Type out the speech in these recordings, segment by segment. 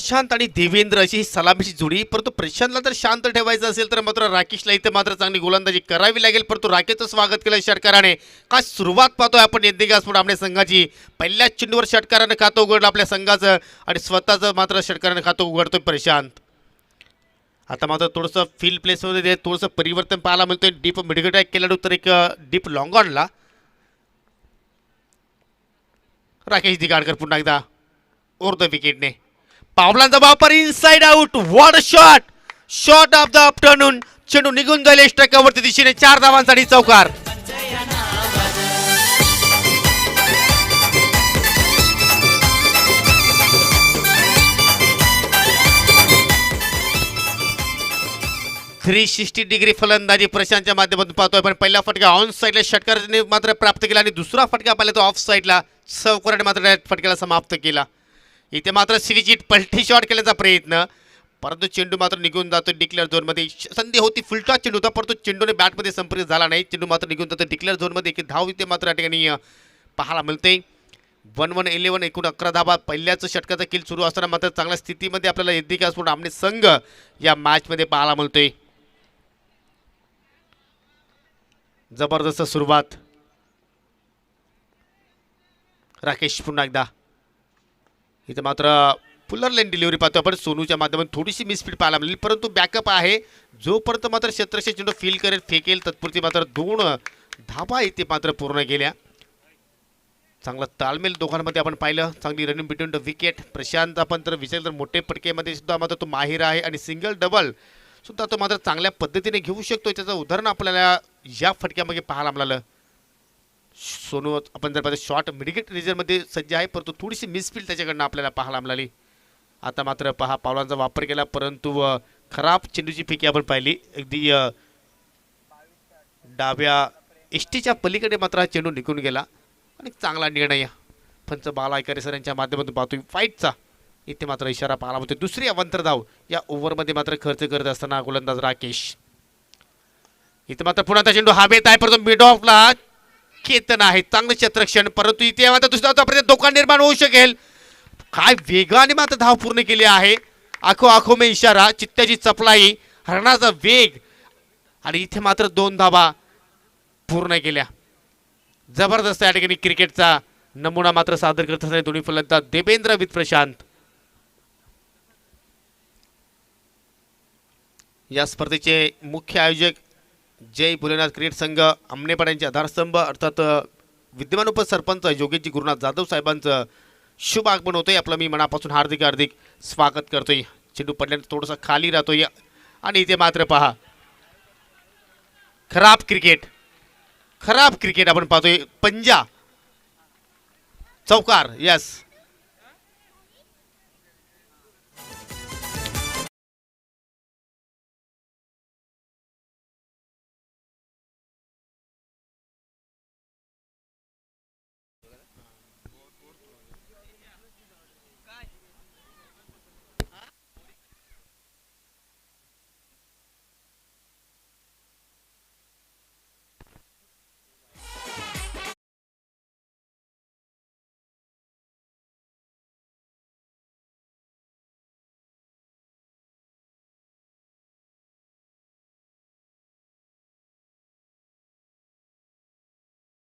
प्रशांत आणि देवेंद्र अशी ही सलामीची जोडी, परंतु प्रशांतला जर शांत ठेवायचं असेल तर मात्र राकेशला इथे मात्र चांगली गोलंदाजी करावी लागेल. परंतु राकेशचं स्वागत केलं षटकाराने. काय सुरुवात पाहतोय आपण यद्दिगासपूर आपल्या संघाची. पहिल्याच चेंडूवर षटकाराने खातं उघडलं आपल्या संघाचं आणि स्वतःचं मात्र षटकाराने खातं उघडतोय प्रशांत. आता मात्र थोडंसं फील्ड प्लेसमध्ये थोडंसं परिवर्तन पाहायला मिळतोय. डीप मिडल अटॅक केला तर एक डीप लॉंग ऑनला राकेश दिगाडकर पुन्हा एकदा ओव्हर द विकेटने. पावलांचा वापर inside out. What a shot. Shot of the afternoon. चेंडू निघून जाईल स्ट्राइकवरती दिशेने. 4 धावांसाठी चौकार. .360 फलंदाजी प्रशांतच्या माध्यमातून पाहतोय. पण पहिला फटका ऑन साईडला षटकाराने मात्र प्राप्त केला आणि दुसरा फटका पाहिला तो ऑफ साईडला चौकाराने मात्र फटक्याला समाप्त केला. इथे मात्र सिरीजीत पलटी शॉट केल्याचा प्रयत्न, परंतु चेंडू मात्र निघून जातो डिक्लेअर झोनमध्ये. संधी होती, फुलटॉस चेंडू होता, परंतु चेंडूने बॅटमध्ये संपर्क झाला नाही. चेंडू मात्र निघून जातो डिक्लेअर झोनमध्ये. एक धाव इथे मात्र या ठिकाणी पाहायला मिळते. 1-1-11 एकूण 11 धावा. पहिल्याच षटकाचा किल सुरू असताना मात्र चांगल्या स्थितीमध्ये आपल्याला यद्दिगासपूर आमने संघ या मॅचमध्ये पाहायला मिळतोय. जबरदस्त सुरुवात. राकेश पुन्हा एकदा. इथं मात्र फुलर लेन डिलिव्हरी पाहतो आपण सोनूच्या माध्यमातून. थोडीशी मिसफीड पाहायला मिळेल, परंतु बॅकअप आहे. जोपर्यंत मात्र क्षेत्रक्षे चेंडू फील करेल फेकेल तत्पुरती मात्र 2 धावा इथे मात्र पूर्ण केल्या. चांगला ताळमेल दोघांमध्ये आपण पाहिलं. चांगली running between the wicket. Prashant आपण तर विचारलं तर मोठे फटकेमध्ये सुद्धा मात्र तो माहीर आहे आणि सिंगल डबल सुद्धा तो मात्र चांगल्या पद्धतीने घेऊ शकतो. त्याचं उदाहरण आपल्याला या फटक्यामध्ये पाहायला मिळालं. सोनू आपण जर पाहिजे शॉर्ट मिडविकेट रिजनमध्ये सज्ज आहे, परंतु थोडीशी मिसफील्ड त्याच्याकडनं आपल्याला पाहायला मिळाली. आता मात्र पहा पावलांचा वापर केला, परंतु खराब चेंडूची फेकी आपण पाहिली. अगदी डाव्या एसटीच्या पलीकडे मात्र हा चेंडू निघून गेला आणि चांगला निर्णय पंच बालायकर सर यांच्या माध्यमातून पाहतोय फाईटचा. इथे मात्र इशारा पाहायला मिळतोय. दुसरी अवंतर धाव या ओव्हरमध्ये मात्र खर्च करत असताना गोलंदाज राकेश. इथे मात्र पुन्हा चेंडू हवेत आहे, परंतु मिड ऑफला केतन आहे. चांगलं क्षेत्ररक्षण, परंतु इथे मात्र दुसऱ्या धावापर्यंत धोका निर्माण होऊ शकेल. काय वेगाने मात्र धाव पूर्ण केली आहे. आखो आखो में इशारा. चित्त्याची चपलाई, हरणाचा वेग आणि इथे मात्र 2 धावा पूर्ण केल्या. जबरदस्त या ठिकाणी क्रिकेटचा नमुना मात्र सादर करत असणारे दोन्ही फलंदाज देवेंद्र विथ प्रशांत. या स्पर्धेचे मुख्य आयोजक जय भोलेनाथ क्रिकेट संघ आमनेपाड्यांचे आधारस्तंभ अर्थात विद्यमान उपसरपंच योगेशजी गुरुनाथ जाधव साहेबांचं शुभ आगमन होतंय. आपलं मी मनापासून हार्दिक हार्दिक स्वागत करतोय. चेंडू पडल्यानंतर थोडासा खाली राहतोय आणि इथे मात्र पहा खराब क्रिकेट आपण पाहतोय. पंजा चौकार. यस,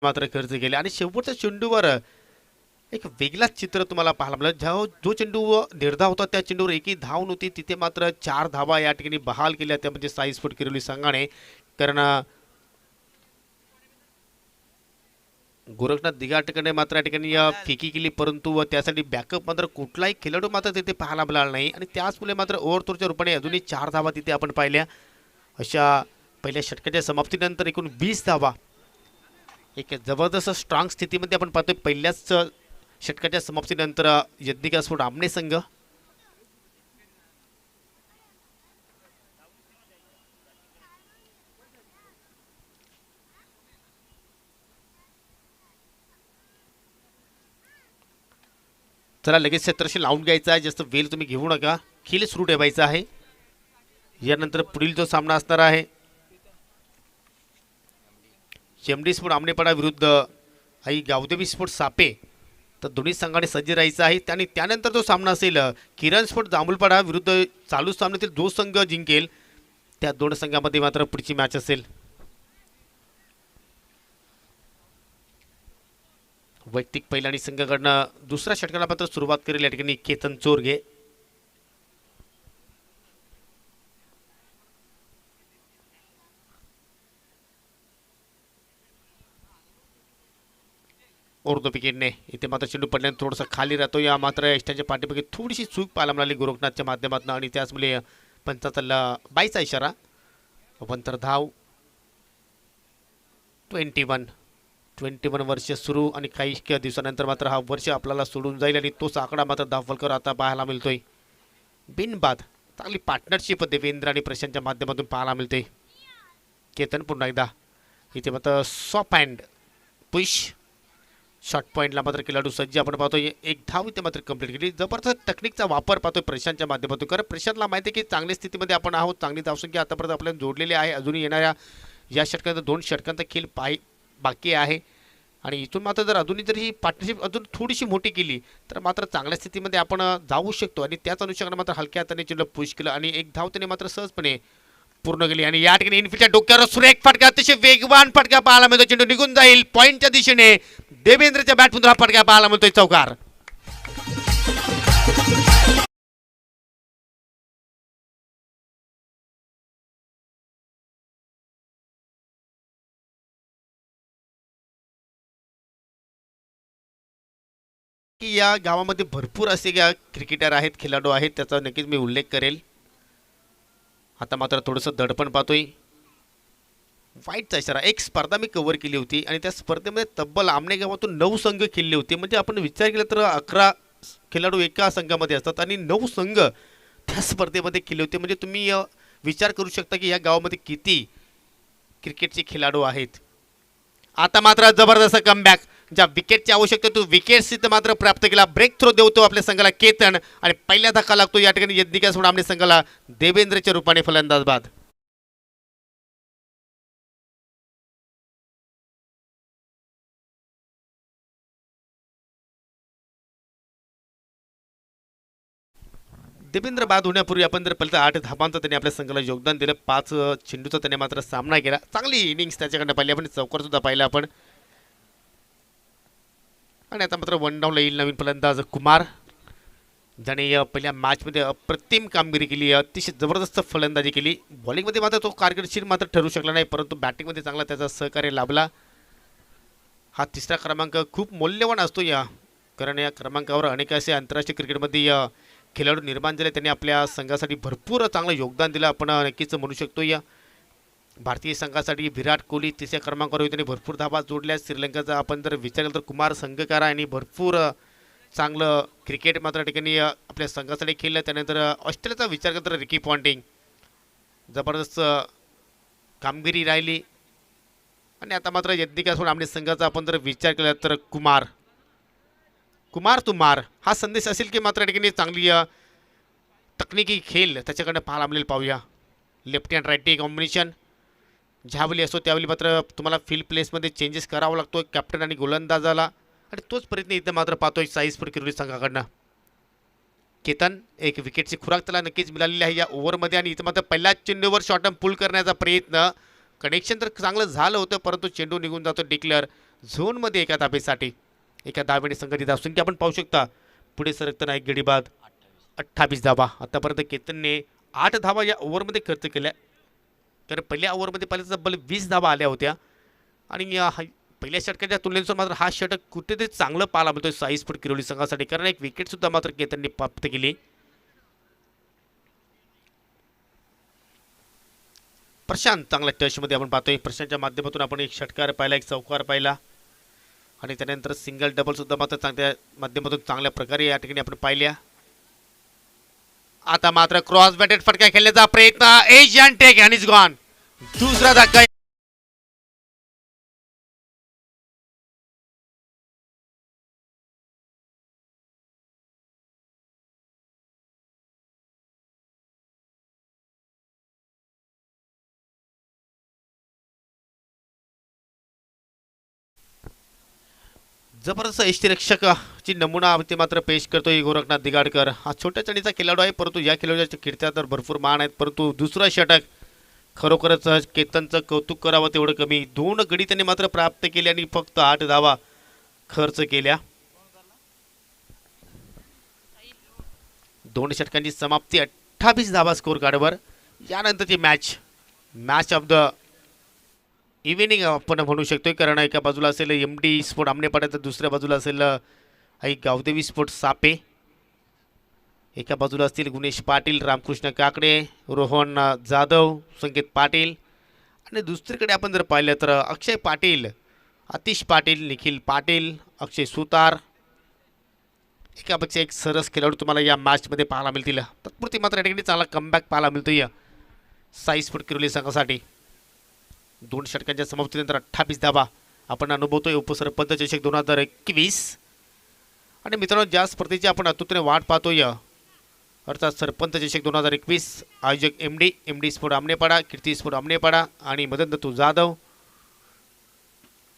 मात्र खर्च केले आणि शेवटच्या चेंडूवर एक वेगळाच चित्र तुम्हाला पाहायला मिळालं. जो चेंडू निर्धाव होता त्या चेंडूवर एकही धाव नव्हती. तिथे मात्र 4 धावा या ठिकाणी बहाल केल्या, त्या म्हणजे साई स्पोर्ट किरोली संघाने. कारण गोरखनाथ दिगाटकडे मात्र या ठिकाणी फेकी केली, परंतु त्यासाठी बॅकअप मात्र कुठलाही खेळाडू मात्र तिथे पाहायला मिळाला नाही आणि त्याचमुळे मात्र ओव्हरथ्रोच्या रूपाने अजूनही 4 धावा तिथे आपण पाहिल्या. अशा पहिल्या षटकाच्या समाप्तीनंतर एकूण 20 धावा. एक जबरदस्त स्ट्रॉंग स्थितीमध्ये आपण पाहतोय पहिल्याच षटकाच्या समाप्तीनंतर यद्दिगासपूर आमने संघ. चला लगेच क्षेत्रशी लावून घ्यायचा आहे. जास्त वेळ तुम्ही घेऊ नका, खेळ सुरू ठेवायचा आहे. यानंतर पुढील जो सामना असणार आहे एमडी स्पोर्ट आमनेपाडा विरुद्ध आई गावदेवी स्पोर्ट सापे. तर दोन्ही संघाने सज्ज राहायचं आहे आणि त्यानंतर जो सामना असेल किरण स्पोर्ट जांभूलपाडा विरुद्ध चालू सामन्यातील जो संघ जिंकेल त्या दोन संघामध्ये मात्र पुढची मॅच असेल. वैयक्तिक पहिल्यानी संघाकडनं दुसऱ्या षटकाला मात्र सुरुवात करेल या ठिकाणी केतन चोरगे. ओरदो विकेटने इथे मात्र चेंडू पडल्याने थोडासा खाली राहतो. या मात्र यष्टाच्या पाठीमागे थोडीशी चूक पाहायला मिळाली गोरखनाथच्या माध्यमातून आणि त्याचमुळे पंचाचा 22चा इशारा. नंतर धाव 21 वर्ष सुरू आणि काही दिवसानंतर मात्र हा वर्ष आपल्याला सोडून जाईल आणि तोच आकडा मात्र धावफलकर आता पाहायला मिळतोय. बिनबाद चांगली पार्टनरशिप देवेंद्र आणि प्रशांतच्या माध्यमातून पाहायला मिळते. केतन पुन्हा एकदा इथे मात्र सॉफ्ट हँड पुश शॉर्ट पॉईंटला मात्र खेळाडू सज्ज आपण पाहतोय. एक धाव इथे मात्र कंप्लीट केली. जबरदस्त टेक्निकचा वापर पाहतोय प्रशांतच्या माध्यमातून. कारण प्रशांतला माहिती आहे की चांगल्या स्थितीमध्ये आपण आहोत, चांगली धावसंख्या आतापर्यंत आपल्याला जोडलेली आहे. अजूनही येणाऱ्या या षटकात 2 षटकांचा खेळ बाकी आहे आणि इथून मात्र जर अजूनही जर ही पार्टनरशिप अजून थोडीशी मोठी केली तर मात्र चांगल्या स्थितीमध्ये आपण जाऊ शकतो. आणि त्याच अनुषंगाने मात्र हलक्या हाताने चेंडू पुश केलं आणि एक धाव त्याने मात्र सहजपणे पूर्ण केली. आणि या ठिकाणी इनफिल्डच्या डोक्यावर सुरेख फटका, अतिशय वेगवान फटका पाहायला मिळतो. चेंडू निघून जाईल पॉईंटच्या दिशेने. देवेंद्रच्या बॅटमधून हा फटका पाहायला मिळतोय चौकार. की या गावामध्ये भरपूर असे क्रिकेटर आहेत, खेळाडू आहेत, त्याचा नक्कीच मी उल्लेख करेल. आता मात्र थोडंसं दडपण पाहतोय. वाईटचा इशारा. एक स्पर्धा मी कव्हर केली होती आणि त्या स्पर्धेमध्ये तब्बल आमने गावातून 9 संघ खेळले होते. म्हणजे आपण विचार केला तर 11 खेळाडू एका संघामध्ये असतात आणि 9 संघ त्या स्पर्धेमध्ये खेळले होते. म्हणजे तुम्ही विचार करू शकता की या गावामध्ये किती क्रिकेटचे खेळाडू आहेत. आता मात्र जबरदस्त कमबॅक. ज्या विकेटची आवश्यकता तो विकेट्स इथं मात्र प्राप्त केला. ब्रेक थ्रो देवतो आपल्या संघाला केतन आणि पहिला धक्का लागतो या ठिकाणी यज्ञिकासोबत आपल्या संघाला देवेंद्रच्या रूपाने फलंदाज बाद. देवेंद्र बाद होण्यापूर्वी आपण जर पहिलं 8 धाबांचं त्याने आपल्या संघाला योगदान दिलं. 5 चेंडूचा त्याने मात्र सामना केला. चांगली इनिंग्स त्याच्याकडनं पाहिली आपण, चौकार सुद्धा पाहिला आपण. आणि आता मात्र 1 डाऊनला येईल नवीन फलंदाज कुमार, ज्याने पहिल्या मॅचमध्ये अप्रतिम कामगिरी केली, अतिशय जबरदस्त फलंदाजी केली. बॉलिंगमध्ये मात्र तो कारकिर्दीशीर मात्र ठरू शकला नाही, परंतु बॅटिंगमध्ये चांगला त्याचा सहकार्य लाभला. हा 3रा क्रमांक खूप मौल्यवान असतो या, कारण या क्रमांकावर अनेक असे आंतरराष्ट्रीय क्रिकेटमध्ये खेळाडू निर्माण झाले. त्यांनी आपल्या संघासाठी भरपूर चांगलं योगदान दिलं, आपण नक्कीच म्हणू शकतो. या भारतीय संघासाठी विराट कोहली 3ऱ्या क्रमांकावर त्यांनी भरपूर धावा जोडल्या. श्रीलंकाचा आपण जर विचार केला तर कुमार संगकारा यांनी भरपूर चांगलं क्रिकेट मात्र ठिकाणी आपल्या संघासाठी खेळलं. त्यानंतर ऑस्ट्रेलियाचा विचार केला तर रिकी पॉन्टिंग जबरदस्त कामगिरी राहिली. आणि आता मात्र यज्ञिकासोबत आपल्या संघाचा आपण जर विचार केला तर कुमार तुमार हा संदेश असेल की मात्र ठिकाणी चांगली तकनिकी खेळ त्याच्याकडनं पाहायला मिळेल. पाहूया लेफ्ट हँड राईटी कॉम्बिनेशन. ज्यावेळी असतो त्यावेळी मात्र तुम्हाला फील्ड प्लेसमध्ये चेंजेस करावा लागतो कॅप्टन आणि गोलंदाजाला, आणि तोच प्रयत्न इथं मात्र पाहतोय साईस्फोर्ट किरोली संघाकडनं. केतन एक विकेटची खुराक त्याला नक्कीच मिळालेली आहे या ओव्हरमध्ये. आणि इथं मात्र पहिल्याच चेंडूवर शॉर्ट टर्म पुल करण्याचा प्रयत्न. कनेक्शन तर चांगलं झालं होतं, परंतु चेंडू निघून जातो डिक्लेअर झोनमध्ये एका धाबेसाठी. एका धावेने संघाची धावसंख्या आपण पाहू शकता पुढे सरकताना एक गडी बाद 28 धावा. आतापर्यंत केतनने 8 धावा या ओव्हरमध्ये खर्च केल्या, कारण पहिल्या ओव्हरमध्ये पहिल्या तब्बल 20 धावा आल्या होत्या. आणि पहिल्या षटकाच्या तुलनेनुसार मात्र हा षटक कुठेतरी चांगलं पाहायला मिळतोय साईस्फोर्ट किरोली संघासाठी, कारण एक विकेटसुद्धा मात्र केतनने प्राप्त केली. प्रशांत चांगल्या टचमध्ये आपण पाहतोय. प्रशांतच्या माध्यमातून आपण एक षटकार पाहिला, एक चौकार पाहिला आणि त्यानंतर सिंगल डबल सुद्धा मात्र चांगल्या माध्यमातून चांगल्या प्रकारे या ठिकाणी आपण पाहिल्या. आता मात्र क्रॉस बॅटेड फटका खेळण्याचा प्रयत्न, Asian take and is gone. दुसरा धक्का. जबरदस्त यष्टीरक्षक ची नमुना ते मात्र पेश करतोय गोरखनाथ दिगाडकर. हा छोट्या चणीचा खेळाडू आहे, परंतु या खेळाडूच्या कीर्त्या तर भरपूर मान आहेत. परंतु दुसरं षटक खरोखरच केतनचं कौतुक करावं तेवढं कमी. 2 गडी त्यांनी मात्र प्राप्त केले आणि फक्त 8 धावा खर्च केल्या. 2 षटकांची समाप्ती 28 धावा स्कोर कार्डवर. यानंतरची match match of the evening आपण म्हणू शकतोय, कारण एका बाजूला असेल एम डी स्पोर्ट आमनेपाडा तर दुसऱ्या बाजूला असेल आई गावदेवी स्पोर्ट सापे. एका बाजूला असतील गुणेश पाटील, रामकृष्ण काकडे, रोहन जाधव, संकेत पाटील आणि दुसरीकडे आपण जर पाहिलं तर अक्षय पाटील, आतिश पाटील, निखिल पाटील, अक्षय सुतार. एकापेक्षा एक सरस खेळाडू तुम्हाला या मॅचमध्ये पाहायला मिळतील. तत्पुरती मात्र या ठिकाणी चांगला कमबॅक पाहायला मिळतोय साई स्पोर्ट किरोली संघासाठी. 2 षटकांच्या समाप्तीनंतर 28 धावा आपण अनुभवतोय उपसरपंच चषक 2021. आणि मित्रांनो, ज्या स्पर्धेची आपण अतुत्याने वाट पाहतोय अर्थात सरपंच चषक 2021, आयोजक एम डी स्पोर्ट आमनेपाडा, कीर्ती स्पोर्ट आमनेपाडा आणि मदन दत्तू जाधव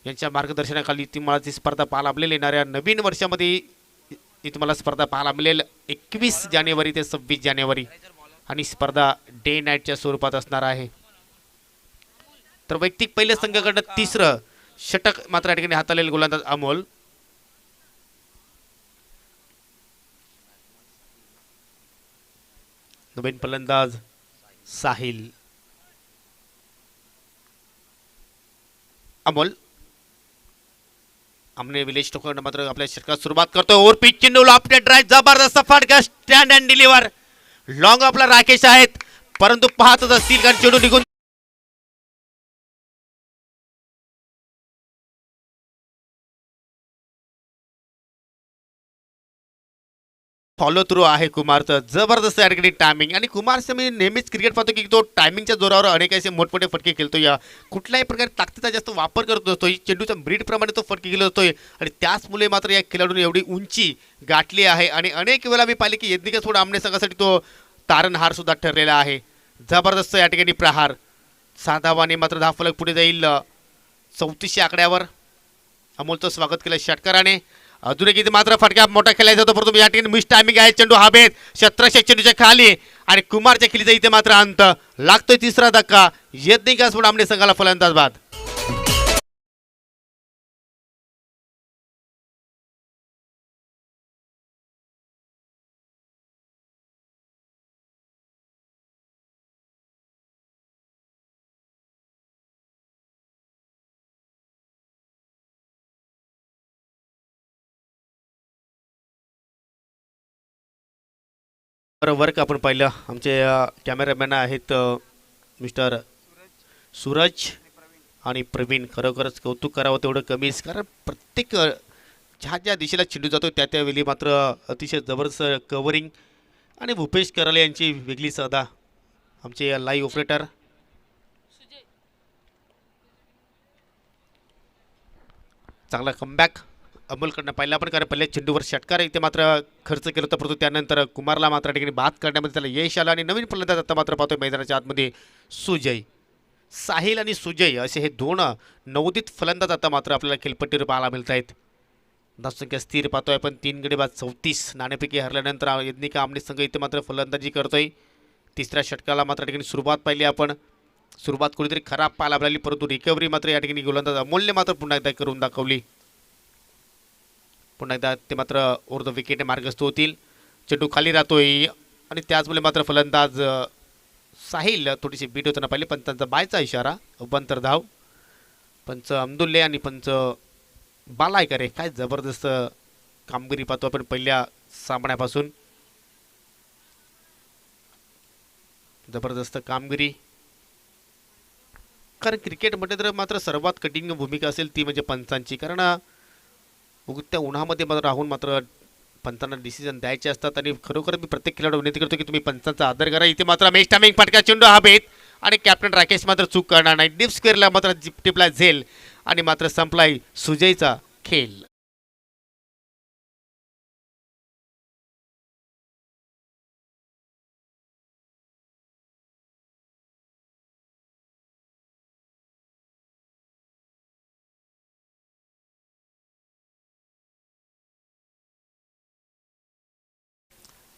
यांच्या मार्गदर्शनाखाली तुम्हाला ती स्पर्धा पाहायला मिळेल. येणाऱ्या नवीन वर्षामध्ये ही तुम्हाला स्पर्धा पाहायला मिळेल 21 जानेवारी ते 26 जानेवारी आणि स्पर्धा डे नाईटच्या स्वरूपात असणार आहे. तर वैयक्तिक पहिल्या संघाकडनं तिसरं षटक मात्र या ठिकाणी हाताळलेले गोलंदाज अमोल. नवीन फलंदाज साहिल. अमोल आमने विलेज टोकन मात्र आपल्या षटकात सुरुवात करतो. ओव्हर पिच चेंडू लॉफ्टेड ड्राइव्ह, जबरदस्त फटका, स्टँड अँड डिलिव्हर. लॉंग आपला राकेश आहेत, परंतु पाहतच असतील कारण चेंडू निघून फॉलो थ्रू आहे कुमारचं. जबरदस्त या ठिकाणी टायमिंग. आणि कुमारचं मी नेहमीच क्रिकेट पाहतो की तो टायमिंगच्या जोरावर अनेक असे मोठमोठे फटके खेळतो. या कुठल्याही प्रकारे ताकदीचा जास्त वापर करत असतो. चेंडूच्या ब्रीडप्रमाणे तो फटके खेळत असतोय आणि त्याचमुळे मात्र या खेळाडूने एवढी उंची गाठली आहे. आणि अनेक वेळा मी पाहिले की यज्ञिका सोड आमने संघासाठी तो तारणहार सुद्धा ठरलेला आहे. जबरदस्त या ठिकाणी प्रहार. 6 धावाने मात्र 10 फलक पुढे जाईल 3400 आकड्यावर. अमोलचं स्वागत केलं षटकाराने. अजून एक इथे मात्र फटका मोठा खेळायचा होता, परंतु या ठिकाणी मिस टायमिंग आहे. चेंडू हवेत, 1700 चेंडूच्या खाली आणि कुमारच्या खेळीचा इथे मात्र अंत लागतोय. तिसरा धक्का. यज्ञिका सोड आमने संघाला फलंदाज बाद. वर्क आपण पाहिलं. आमचे कॅमेरामॅन आहेत मिस्टर सूरज आणि प्रवीण. खरोखरच कौतुक करावं तेवढं कमीच, कारण प्रत्येक ज्या ज्या दिशेला चेंडू जातो त्या त्यावेळी मात्र अतिशय जबरदस्त कव्हरिंग. आणि भूपेश कराले यांची वेगळीच अदा. आमचे लाईव्ह ऑपरेटर चांगला कमबॅक अमोलकडनं पाहिला आपण, कारण पहिल्या चेंडूवर षटकार इथे मात्र खर्च केला होता, परंतु त्यानंतर कुमारला मात्र ठिकाणी बाद करण्यामध्ये त्याला यश आलं. आणि नवीन फलंदाज आता मात्र पाहतोय मैदानाच्या आतमध्ये सुजय. साहिल आणि सुजय असे हे 2 नवोदित फलंदाज आता मात्र आपल्याला खेळपट्टीवर पाहायला मिळत आहेत. धावसंख्या स्थिर पाहतोय आपण 3 गडी बाद 34. नाणेफेकी हरल्यानंतर यज्ञिका आमने संघ इथे मात्र फलंदाजी करतोय. तिसऱ्या षटकाला मात्र ठिकाणी सुरुवात पाहिली आपण. सुरुवात कुठेतरी खराब पाहायला मिळाली, परंतु रिकव्हरी मात्र या ठिकाणी गोलंदाज अमोलने मात्र पुन्हा एकदा करून दाखवली. पुन्हा एकदा ते मात्र ओव्हर द विकेट मार्गस्थ होतील. चेंडू खाली राहतोय आणि त्याचमुळे मात्र फलंदाज साहिल थोडीशी बीट होताना पाहिली. पंचांचा बायचा इशारा, उभंतर धाव. पंच अमदुल्ले आणि पंच बालायकर आहे. काय जबरदस्त कामगिरी पाहतो आपण पहिल्या सामन्यापासून. जबरदस्त कामगिरी, कारण क्रिकेटमध्ये तर मात्र सर्वात कठीण भूमिका असेल ती म्हणजे पंचांची. कारण त्या उन्हामध्ये मात्र राहून मात्र पंचांना डिसिजन द्यायचे असतात. आणि खरोखर मी प्रत्येक खेळाडू विनंती करतो की तुम्ही पंचांचा आदर करा. इथे मात्र मेश टायमिंग फटका, चेंडू हवेत आणि कॅप्टन राकेश मात्र चूक करणार नाही. डीप स्क्वेअरला मात्र टिपला झेल आणि मात्र संपलाय सुजयचा खेळ.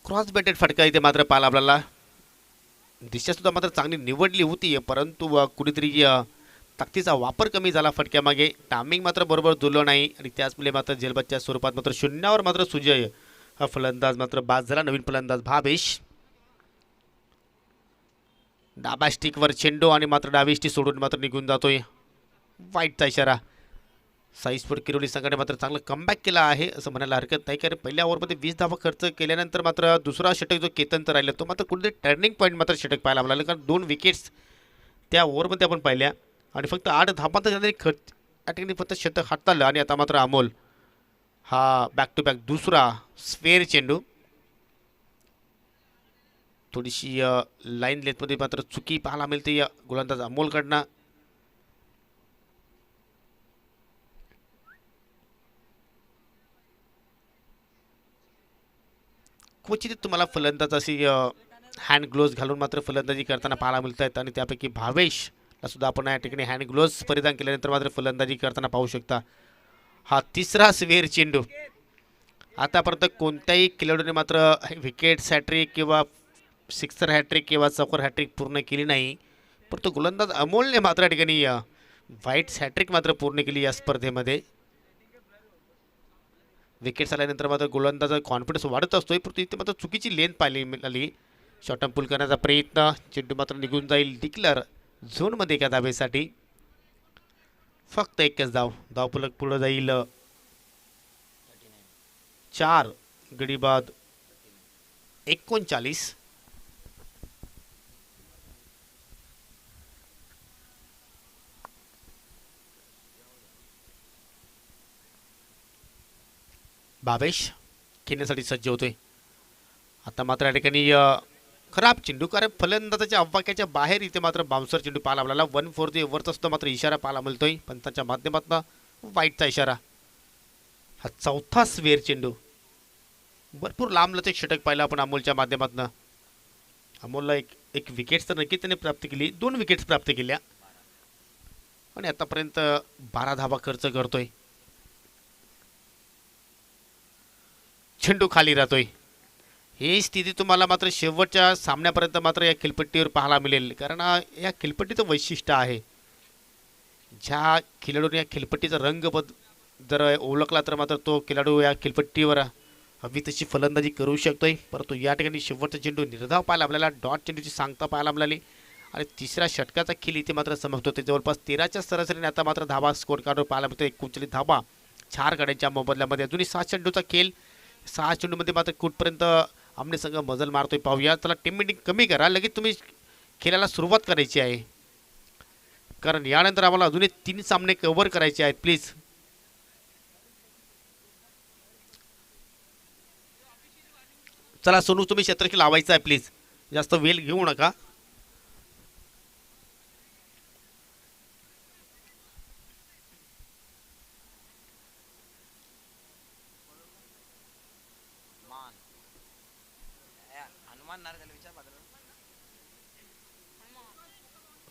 क्रॉस बॅटेड फटका इथे मात्र पाहायला आपल्याला. दिशा सुद्धा मात्र चांगली निवडली होती, परंतु कुठेतरी ताकदीचा वापर कमी झाला फटक्यामागे. टायमिंग मात्र बरोबर जुळलं नाही आणि त्याचमुळे मात्र जेलबादच्या स्वरूपात मात्र शून्यावर मात्र सुजय हा फलंदाज मात्र बाद झाला. नवीन फलंदाज भावेश. डाबा स्टिकवर चेंडू आणि मात्र डावी स्टिक सोडून मात्र निघून जातोय. वाईटचा इशारा. साईस्पोर्ट किरोली संघाने मात्र चांगलं कमबॅक केला आहे असं म्हणायला हरकत नाही, कारण पहिल्या ओव्हरमध्ये 20 धावा खर्च केल्यानंतर मात्र दुसरा षटक जो केतनचा राहिला तो मात्र कुठेतरी टर्निंग पॉईंट मात्र षटक पाहायला मिळालं, कारण 2 विकेट्स त्या ओव्हरमध्ये आपण पाहिल्या आणि फक्त 8 धावांत त्यांनी खर्च या ठिकाणी फक्त शतक हाताळलं. आणि आता मात्र अमोल हा बॅक टू बॅक दुसरा स्क्वेअर चेंडू. थोडीशी लाईन लेथमध्ये मात्र चुकी पाहायला मिळते या गोलंदाज अमोलकडनं. क्वचित तुम्हाला फलंदाज अशी हँड ग्लोव्ज घालून मात्र फलंदाजी करताना पाहायला मिळत आहेत आणि त्यापैकी भावेशला सुद्धा आपण या ठिकाणी हँड ग्लोव्ज परिधान केल्यानंतर मात्र फलंदाजी करताना पाहू शकता. हा तिसरा स्क्वेअर चेंडू. आतापर्यंत कोणत्याही खेळाडूने मात्र विकेट हॅट्रिक किंवा सिक्सर हॅट्रिक किंवा चौकर हॅट्रिक पूर्ण केली नाही, परंतु गोलंदाज अमोलने मात्र या ठिकाणी व्हाईट हॅट्रिक मात्र पूर्ण केली या स्पर्धेमध्ये. विकेट्स आल्यानंतर मात्र गोलंदाजाचा कॉन्फिडन्स वाढत असतोय, परंतु इथे मात्र चुकीची लेन पाहिली मिळाली. शॉर्ट टर्म पुल करण्याचा प्रयत्न. चेंडू मात्र निघून जाईल डिक्लर झोनमध्ये एका धावेसाठी. फक्त एकच धावफलक पुढे जाईल. 4 गडी बाद 39. भावेश खेळण्यासाठी सज्ज होतोय. आता मात्र या ठिकाणी खराब चेंडू, कारण फलंदाजाच्या अवाक्याच्या बाहेर इथे मात्र बाउन्सर चेंडू पाहायला आपल्याला. 1-4 ओव्हरचा सुद्धा मात्र इशारा पाहायला मिळतोय पंचांच्या माध्यमातून. वाईटचा इशारा. हा चौथा स्क्वेअर चेंडू. भरपूर लांब लचक षटक पाहिलं आपण अमोलच्या माध्यमातून. अमोलला एक विकेट्स तर नक्की त्याने प्राप्त केली, 2 विकेट्स प्राप्त केल्या आणि आतापर्यंत 12 धावा खर्च करतोय. चेंडू खाली राहतोय. ही स्थिती तुम्हाला मात्र शेवटच्या सामन्यापर्यंत मात्र या खेळपट्टीवर पाहायला मिळेल, कारण या खेळपट्टीचं वैशिष्ट्य आहे. ज्या खेळाडूने या खेळपट्टीचा रंग जर ओळखला तर मात्र तो खेळाडू या खेळपट्टीवर हवी तशी फलंदाजी करू शकतोय. परंतु या ठिकाणी शेवटचा चेंडू निर्धाव पाहायला आपल्याला, डॉट चेंडूची सांगता पाहायला मिळाली आणि तिसऱ्या षटकाचा खेळ इथे मात्र समाप्त होते. जवळपास 13च्या सरासरीने आता मात्र धावा स्कोर कार्डवर पाहायला मिळतो. 39 धावा 4 गड्यांच्या मोबदल्यामध्ये. अजूनही 7 चेंडूचा खेळ. 6 चेंडूमध्ये मात्र कुठपर्यंत आमने संघ मजल मारतोय पाहूया. चला टीम मीटिंग कमी करा, लगेच तुम्ही खेळायला सुरुवात करायची आहे, कारण यानंतर आम्हाला अजूनही 3 सामने कव्हर करायचे आहेत. प्लीज चला सोनू, तुम्ही क्षेत्रक्षी लावायचं आहे प्लीज, जास्त वेळ घेऊ नका.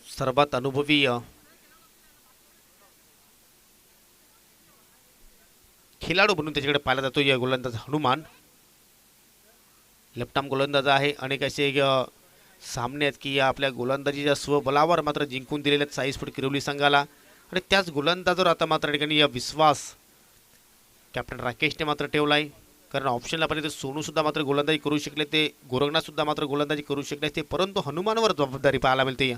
सर्वात अनुभवी खेळाडू म्हणून त्याच्याकडे पाहिला जातो या गोलंदाज हनुमान. लेफ्ट आर्म गोलंदाज आहे. अनेक असे सामने आहेत की आपल्या गोलंदाजीच्या स्वबलावर मात्र जिंकून दिलेल्या साईस्पोर्ट किरोली संघाला, आणि त्याच गोलंदाजावर आता मात्र ठिकाणी या विश्वास कॅप्टन राकेशने मात्र ठेवला आहे. कारण ऑप्शनला पाहिजे सोनूसुद्धा मात्र गोलंदाजी करू शकले, ते गोरखनाथसुद्धा मात्र गोलंदाजी करू शकले ते, परंतु हनुमानवर जबाबदारी पाहायला मिळते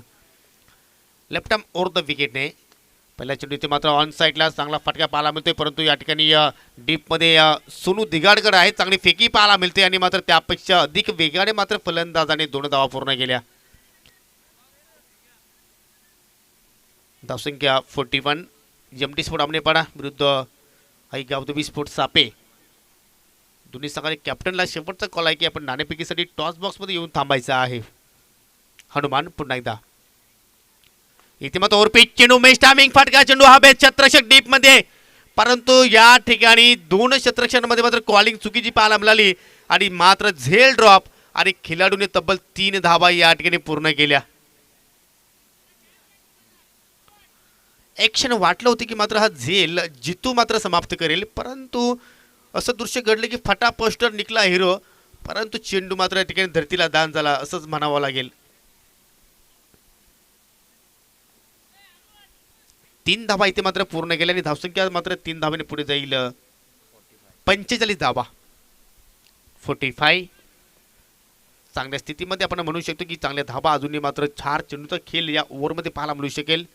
लेफ्ट आर्म ओव्हर द विकेटने. पहिल्या चेंडू इथे मात्र ऑन साईडला चांगला फटका पाहायला मिळतोय, परंतु या ठिकाणी डीपमध्ये सोनू दिगाडकर आहे, चांगली फेकी पाहायला मिळते आणि मात्र त्यापेक्षा अधिक वेगाने मात्र फलंदाजाने 2 धावा पूर्ण केल्या. धावसंख्या 41. एमटी स्पोर्ट आमनेपाडा विरुद्ध आई गावदेवी स्पोर्ट सापे. दोन्ही संघाने कॅप्टनला शेवटचा कॉल आहे की आपण नाणेफेकीसाठी टॉस बॉक्समध्ये येऊन थांबायचं आहे. हनुमान पुन्हा एकदा इथे मात्र ओव्हरपिच चेंडू, मेश टायमिंग फटका चेंडू, हा बेस क्षेत्ररक्षक डीप मध्ये, परंतु या ठिकाणी 2 क्षेत्ररक्षकांमध्ये मात्र कॉलिंग चुकीची पाहायला मिळाली आणि मात्र झेल ड्रॉप आणि खेळाडूने तब्बल 3 धावा या ठिकाणी पूर्ण केल्या. ॲक्शन वाटलं होतं की मात्र हा झेल जितू मात्र समाप्त करेल, परंतु असं दृश्य घडलं की फटा पोस्टर निकला हिरो, परंतु चेंडू मात्र या ठिकाणी धरतीला दान झाला असंच म्हणावं लागेल. 3 धावा इथे मात्र पूर्ण गेल्या आणि धावसंख्या मात्र 3 धावांनी पुढे जाईल. 45 धावा 45. चांगल्या स्थितीमध्ये आपण म्हणू शकतो की चांगल्या धावा अजूनही मात्र 4 चेंडूचा खेळ या ओव्हरमध्ये पाहायला मिळू शकेल.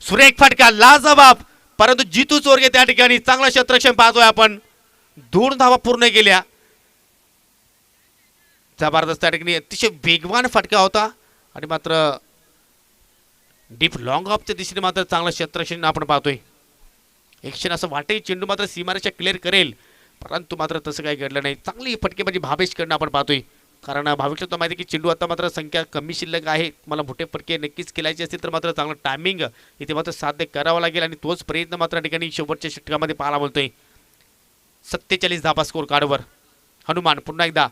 सुरेख फटका लाजवाब, परंतु जितू चोरगे त्या ठिकाणी चांगलं क्षेत्ररक्षण पाहतोय आपण. 2 धावा पूर्ण केल्या. जबरदस्त त्या ठिकाणी अतिशय वेगवान फटका होता आणि मात्र डीप लॉंग ऑफच्या दिशेने मात्र चांगलं क्षेत्ररक्षण आपण पाहतोय. एक क्षण असं वाटेल चेंडू मात्र सीमारेषा क्लिअर करेल, परंतु मात्र तसं काही घडलं नाही. चांगली फटके म्हणजे भावेश करणं आपण पाहतोय, कारण भावेशला तर माहिती की चेंडू आता मात्र संख्या कमी शिल्लक आहे. मला मोठे फटके नक्कीच केलायचे असतील तर मात्र चांगलं टायमिंग इथे मात्र साध्य करावं लागेल आणि तोच प्रयत्न मात्र ठिकाणी शेवटच्या षटकामध्ये पाहायला बोलतोय. 47 धाबा स्कोर कार्डवर. हनुमान पुन्हा एकदा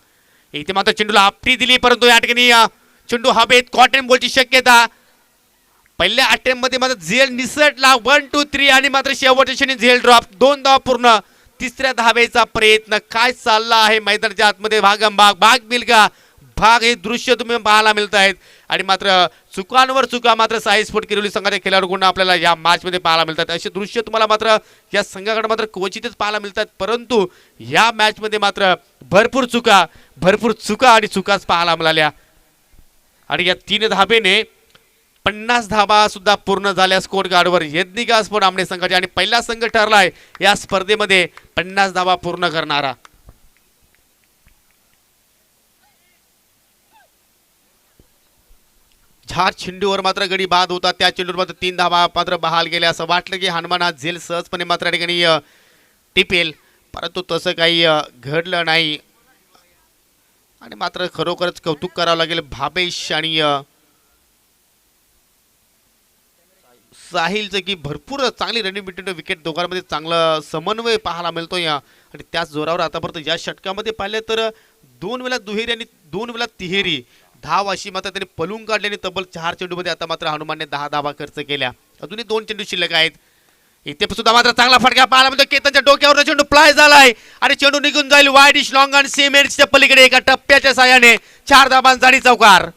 इथे मात्र चेंडूला आपटी दिली, परंतु या ठिकाणी चेंडू हवेत कॉटन बॉलची शक्यता. पहिल्या अटेम्प्ट मध्ये मात्र झेल निसटला. 1 2 3 आणि मात्र शेवटच्या क्षणी झेल ड्रॉप. 2 धावा पूर्ण. तिसऱ्या धावेचा प्रयत्न. काय चालला आहे मैदानाच्या आतमध्ये. भागम भाग भाग मिल्का भाग हे दृश्य तुम्ही पाहायला मिळत आहेत आणि मात्र चुकांवर चुका मात्र साई स्पोर्ट किरोली संघाच्या खेळाडूंना आपल्याला या मॅच मध्ये पाहायला मिळतात. असे दृश्य तुम्हाला मात्र या संघाकडे मात्र क्वचितच पाहायला मिळतात, परंतु या मॅच मध्ये मात्र भरपूर चुका आणि चुकाच पाहायला मिळाल्या. आणि या 3 धाबेने 50 धाबा सुद्धा पूर्ण झाल्या स्कोर कार्डवर यज्ञिका स्पोर्ट आमने संघाचे आणि पहिला संघ ठरलाय या स्पर्धेमध्ये 50 धाबा पूर्ण करणारा. झार चेंडूवर मात्र गडी बाद होता. त्या चेंडूवर मात्र 3 धाबा मात्र बहाल गेल्या. असं वाटलं की हनुमान आज झेल सहजपणे मात्र ठिकाणी टिपेल, परंतु तसं काही घडलं नाही. आणि मात्र खरोखरच कौतुक करावं लागेल भावेश आणि साहिलचं की भरपूर चांगली रनिंग बिटवीन विकेट दोघांमध्ये चांगला समन्वय पाहायला मिळतो या. आणि त्याच जोरावर आतापर्यंत या षटकामध्ये पाहिले तर 2 वेळा दुहेरी आणि 2 वेळा तिहेरी धाव अशी मात्र त्यांनी पलून काढल्याने तब्बल 4 चेंडूमध्ये आता मात्र हनुमानने 10 धावा खर्च केल्या. अजूनही 2 चेंडू शिल्लक आहेत. इथे सुद्धा मात्र चांगला फटका पाहायला मिळतो. केतनच्या डोक्यावर चेंडू फ्लाय झालाय आणि चेंडू निघून जाईल वाईड इश लॉंग आणि सिमेंटच्या पलीकडे एका टप्प्याच्या साहाय्याने 4 धाबांचा आणि चौकार.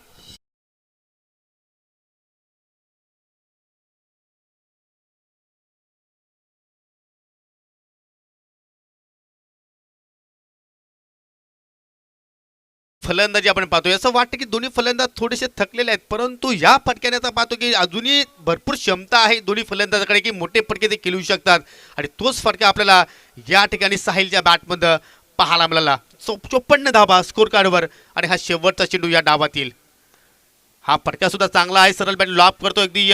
फलंदाजी आपण पाहतोय असं वाटतं की दोन्ही फलंदाज थोडेसे थकलेले आहेत, परंतु या फटक्याने आता पाहतो की अजूनही भरपूर क्षमता आहे दोन्ही फलंदाजाकडे की मोठे फटके ते खेळू शकतात. आणि तोच फटका आपल्याला या ठिकाणी साहिलच्या बॅटमध्ये पाहायला मिळाला. 54 धाबा स्कोर कार्डवर आणि हा शेवटचा चेंडू या डावातील. हा फटका सुद्धा चांगला आहे. सरळ बॅट लॉप करतो अगदी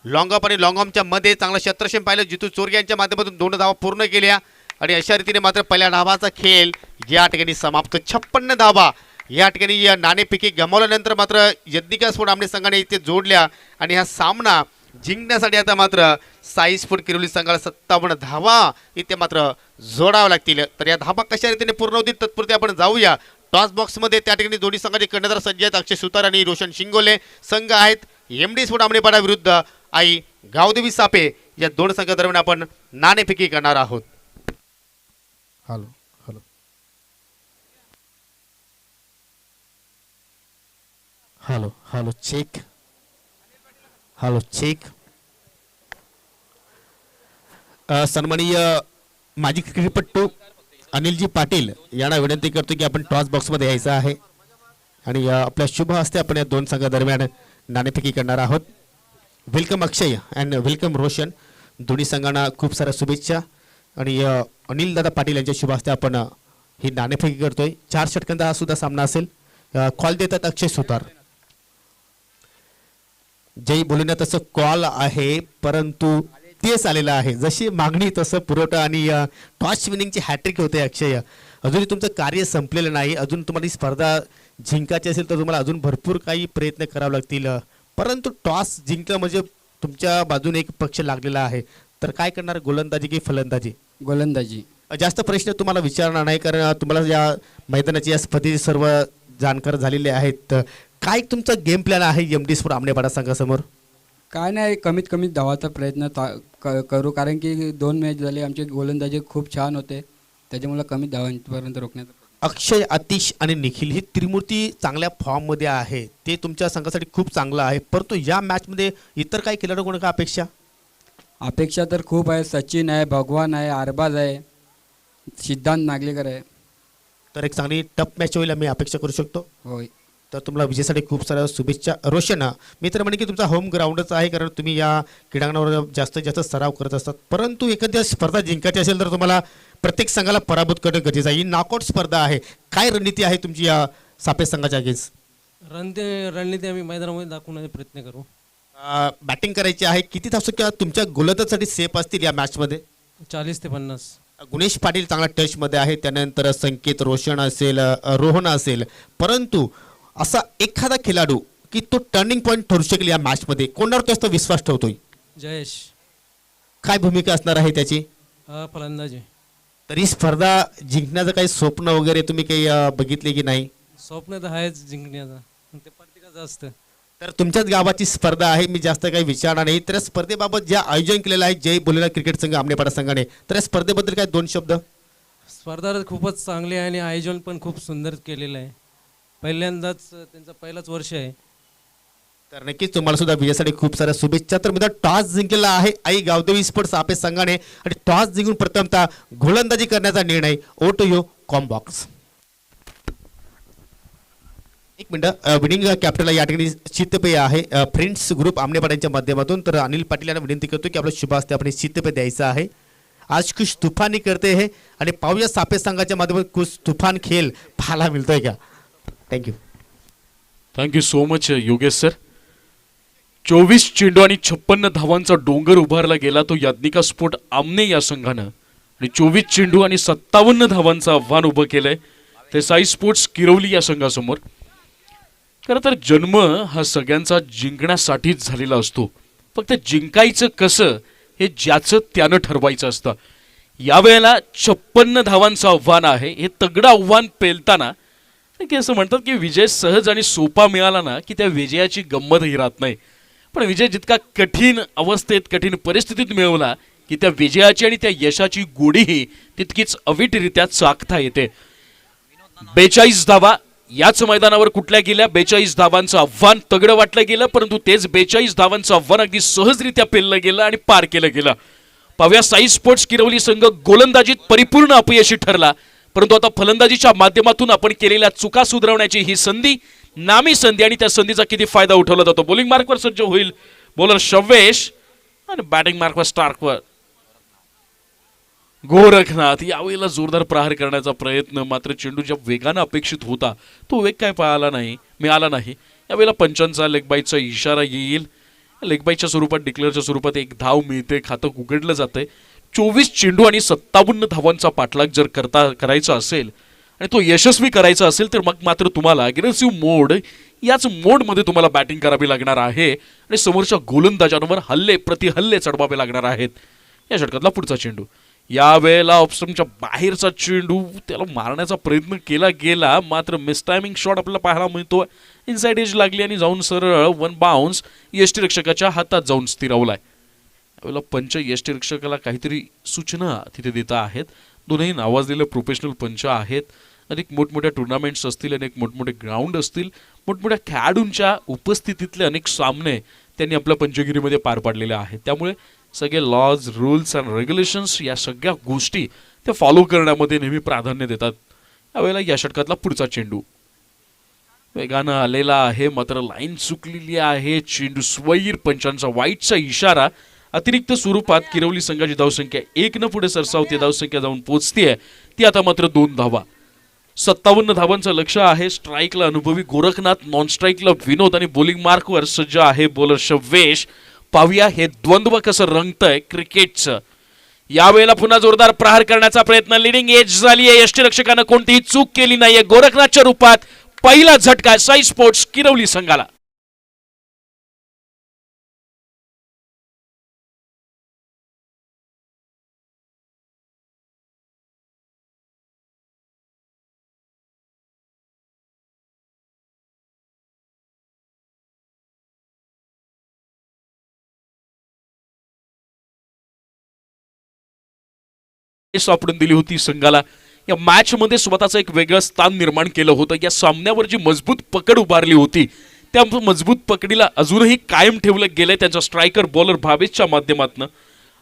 लॉंग ऑफ आणि लॉंग ऑफच्या मध्ये चांगलं क्षेत्ररक्षण पाहिलं. जितू चोरगे यांच्या माध्यमातून 2 धावा पूर्ण केल्या आणि अशा रीतीने मात्र पहिल्या धावाचा खेळ या ठिकाणी समाप्त. 56 धावा या ठिकाणी या नाणेफेकी गमावल्यानंतर मात्र यज्ञिका स्पोर्ट आमने संघाने इथे जोडल्या आणि हा सामना जिंकण्यासाठी आता मात्र साई स्पोर्ट किरोली संघाला 57 धावा इथे मात्र जोडाव्या लागतील. तर या धावा कशा रीतीने पूर्ण होतील तत्पुरते आपण जाऊया टॉस बॉक्समध्ये. त्या ठिकाणी दोन्ही संघाचे कर्णधार सज्ज आहेत. अक्षय सुतार आणि रोशन शिंगोले. संघ आहेत एमडी स्पोर्ट आमनेपाडा विरुद्ध आई गावदेवी सापे. या 2 संघादरम्यान आपण नाणेफेकी करणार आहोत. Hello hello hello hello check. Hello check. सन्माननीय माजी क्रिकेटपटू अनिलजी पाटील यांना विनंती करतो की आपण टॉस बॉक्समध्ये यायचं आहे आणि आपल्या शुभ हस्ते आपण या 2 संघादरम्यान नाणेफेकी करणार आहोत. Welcome Akshay and welcome Roshan. दोन्ही संघांना खूप साऱ्या शुभेच्छा आणि अनिल दादा पाटील यांच्या शुभ हस्ते आपण ही नाणेफेकी करतोय. 4 षटकांचा हा सुद्धा सामना असेल. कॉल देतात अक्षय सुतार. जय बोलण्यात तसं कॉल आहे, परंतु तेच आलेलं आहे. जशी मागणी तसं पुरवठा आणि टॉस विनिंगची हॅट्रिक होते अक्षय. अजूनही तुमचं कार्य संपलेलं नाही. अजून तुम्हाला ही स्पर्धा जिंकायची असेल तर तुम्हाला अजून भरपूर काही प्रयत्न करावे लागतील, परंतु टॉस जिंकलं म्हणजे तुमच्या बाजूने एक पक्ष लागलेला आहे. तर काय करणार, गोलंदाजी की फलंदाजी? गोलंदाजी. जास्त प्रश्न तुम्हाला विचारणार नाही, कारण तुम्हाला या मैदानाची या स्पर्धेचे सर्व जाणकार झालेले आहेत. काय तुमचा गेम प्लॅन आहे एमडी स्पोर्ट आमनेपाडा संघासमोर? काय नाही, कमीत कमी धावाचा प्रयत्न करू, कारण की 2 मॅच झाले आमचे गोलंदाजी खूप छान होते, त्याच्यामुळे कमी धावांपर्यंत रोखण्याचा. अक्षय, आतिश आणि निखिल ही त्रिमूर्ती चांगल्या फॉर्ममध्ये आहे, ते तुमच्या संघासाठी खूप चांगलं आहे. परंतु या मॅचमध्ये इतर काही खेळाडू कोण का अपेक्षा? अपेक्षा तर खूप आहे. सचिन आहे, भगवान आहे, अरबाज आहे, सिद्धांत नागलेकर आहे. तर एक चांगली टफ मॅच होईल आम्ही अपेक्षा करू शकतो. होय. तर तुम्हाला विजयासाठी खूप साऱ्या शुभेच्छा. रोशन, मी तर म्हणे की तुमचा होम ग्राउंडच आहे, कारण तुम्ही या क्रीडांगणावर जास्तीत जास्त सराव करत असतात. परंतु एखाद्या स्पर्धा जिंकायची असेल तर तुम्हाला प्रत्येक संघाला पराभूत करणं गरजेचं आहे. ही नॉकआउट स्पर्धा आहे. काय रणनीती आहे तुमची या सापेस संघाच्या अगेन्स्ट? रणनीती आम्ही मैदानामध्ये दाखवण्याचा प्रयत्न करू. बॅटिंग करायची आहे. किती धावसंख्या तुमच्या गोलंदाजासाठी सेफ असतील या मॅचमध्ये? 40 ते 50. गुणेश पाटील चांगला टचमध्ये आहे, त्यानंतर संकेत, रोशन असेल, रोहन असेल. परंतु असा एखादा खेळाडू की तो टर्निंग पॉईंट ठरू शकेल या मॅचमध्ये, कोणावर जास्त विश्वास ठेवतोय? जयेश काय भूमिका असणार आहे त्याची? फलंदाजी. तरी स्पर्धा जिंकण्याचं काही स्वप्न वगैरे तुम्ही काही बघितले की नाही? स्वप्न तर आहेच जिंकण्याचं, ते प्रत्येकाचं असतं. तर तुमच्याच गावाची स्पर्धा आहे, मी जास्त काही विचारणार नाही. तर या स्पर्धेबाबत जे आयोजन केलेलं आहे जय बोलेला क्रिकेट संघ आमनेपाडा संघाने, तर या स्पर्धेबद्दल काय दोन शब्द? स्पर्धा खूपच चांगली आहे आणि आयोजन पण खूप सुंदर केलेलं आहे. पहिल्यांदाच त्यांचं पहिलाच वर्ष आहे. तर नक्कीच तुम्हाला सुद्धा विजयासाठी खूप साऱ्या शुभेच्छा. तर मित्र, टॉस जिंकलेला आहे आई गावदेवी स्पोर्ट्स आपे संघाने आणि टॉस जिंकून प्रथमतः गोलंदाजी करण्याचा निर्णय. ओटो यो कॉम्बॉक्स. एक मिनिट, विनिंग कॅप्टनला या ठिकाणी शीतपेय आहे फ्रेंड्स ग्रुप आमनेपाड्यांच्या माध्यमातून. तर अनिल पाटील यांना विनंती करतो की आपलं शुभ असते आपण शीतपेय द्यायचं आहे. आज कुछ तुफानी करते है आणि पाहूया सापे संघाच्या माध्यमातून कुछ तुफान खेळ पाहायला मिळतोय का. Thank you. Thank you so much Yogesh sir. 24 चेंडू आणि 56 धावांचा डोंगर उभारला गेला तो याज्ञिका स्पोर्ट आमने या संघानं, आणि 24 चेंडू आणि 57 धावांचं आव्हान उभं केलंय ते साई स्पोर्ट्स किरवली या संघासमोर. खरं तर जन्म हा सगळ्यांचा जिंकण्यासाठीच झालेला असतो, फक्त जिंकायचं कसं हे ज्याचं त्यानं ठरवायचं असतं. यावेळेला 56 धावांचं आव्हान आहे. हे तगडं आव्हान पेलताना की असं म्हणतात की विजय सहज आणि सोपा मिळाला ना की त्या विजयाची गंमतही राहत नाही, पण विजय जितका कठीण अवस्थेत कठीण परिस्थितीत मिळवला की त्या विजयाची आणि त्या यशाची गोडीही तितकीच अवीटरित्या चाखता येते. 42 धावा याच मैदानावर कुठल्या गेल्या. 42 धावांचं आव्हान तगडं वाटलं गेलं, परंतु तेच 42 धावांचं आव्हान अगदी सहजरित्या पेललं गेलं आणि पार केलं गेलं. पाहूया साई स्पोर्ट्स किरवली संघ गोलंदाजीत परिपूर्ण अपयशी ठरला, परंतु आता फलंदाजीच्या माध्यमातून आपण केलेल्या चुका सुधारवण्याची ही संधी, नामी संधी, आणि त्या संधीचा किती फायदा उठवला जातो. बॉलिंग मार्कवर सज्ज होईल बॉलर शव्वेश आणि बॅटिंग मार्कवर स्टार्कवर गोरखनाथ. यावेळेला जोरदार प्रहार करण्याचा प्रयत्न, मात्र चेंडू ज्या वेगानं अपेक्षित होता तो वेग काय मिळाला नाही. यावेळेला पंचांचा लेगबाईचा इशारा येईल. लेगबाईच्या स्वरूपात डिक्लेअरच्या स्वरूपात एक धाव मिळते, खातं उघडलं जातंय. 24 चेंडू आणि 57 धावांचा पाठलाग जर करायचा असेल आणि तो यशस्वी करायचा असेल तर मग मात्र तुम्हाला अग्रेसिव्ह मोड, याच मोडमध्ये तुम्हाला बॅटिंग करावी लागणार आहे आणि समोरच्या गोलंदाजांवर प्रतिहल्ले चढवावे लागणार आहेत. या षटकातला पुढचा चेंडू, यावेळेला ऑप्शनच्या बाहेरचा चेंडू, त्याला मारण्याचा प्रयत्न केला गेला, मात्र मिसटायमिंग शॉट आपल्याला पाहायला मिळतो. इनसाइड एज लागली आणि जाऊन सरळ वन बाउन्स यष्टीरक्षकाच्या हातात जाऊन स्थिरावलाय. यावेळेला पंच यष्टीरक्षकाला काहीतरी सूचना तिथे देता आहेत. दोन्ही नावाजलेले प्रोफेशनल पंच आहेत. अनेक मोठमोठ्या टुर्नामेंट्स असतील, अनेक मोठमोठे ग्राउंड असतील, मोठमोठ्या खेळाडूंच्या उपस्थितीतले अनेक सामने त्यांनी आपल्या पंचगिरीमध्ये पार पाडलेले आहेत. त्यामुळे सगळे लॉज, रूल्स अँड रेग्युलेशन्स या सगळ्या गोष्टी ते फॉलो करण्यामध्ये नेहमी प्राधान्य देतात. यावेळेला या षटकातला पुढचा चेंडू वेगानं आलेला आहे, मात्र लाईन चुकलेली आहे. चेंडू स्वैर, पंचांचा वाईटचा इशारा. अतिरिक्त स्वरूपात किरवली संघाची धावसंख्या 1 न पुढे सरसावते, धावसंख्या जाऊन पोहोचते ती आता मात्र 2 धावा. 57 धावांचं लक्ष आहे. स्ट्राईकला अनुभवी गोरखनाथ, नॉन स्ट्राईकला विनोद आणि बॉलिंग मार्कवर सज्ज आहे बॉलर शव्वेश. पाहूया हे द्वंद्व कसं रंगतंय क्रिकेटचं. यावेळेला पुन्हा जोरदार प्रहार करण्याचा प्रयत्न, लिडिंग एज झाली आहे. यष्टीरक्षकानं कोणतीही चूक केली नाहीये. गोरखनाथच्या रूपात पहिला झटका साई स्पोर्ट्स किरवली संघाला. सापडून दिली होती संघाला. या मॅचमध्ये स्वतःचं एक वेगळं स्थान निर्माण केलं होतं. या सामन्यावर जी मजबूत पकड उभारली होती त्या मजबूत पकडीला अजूनही कायम ठेवलं गेलंय त्यांच्या स्ट्रायकर बॉलर भावेशच्या माध्यमातून.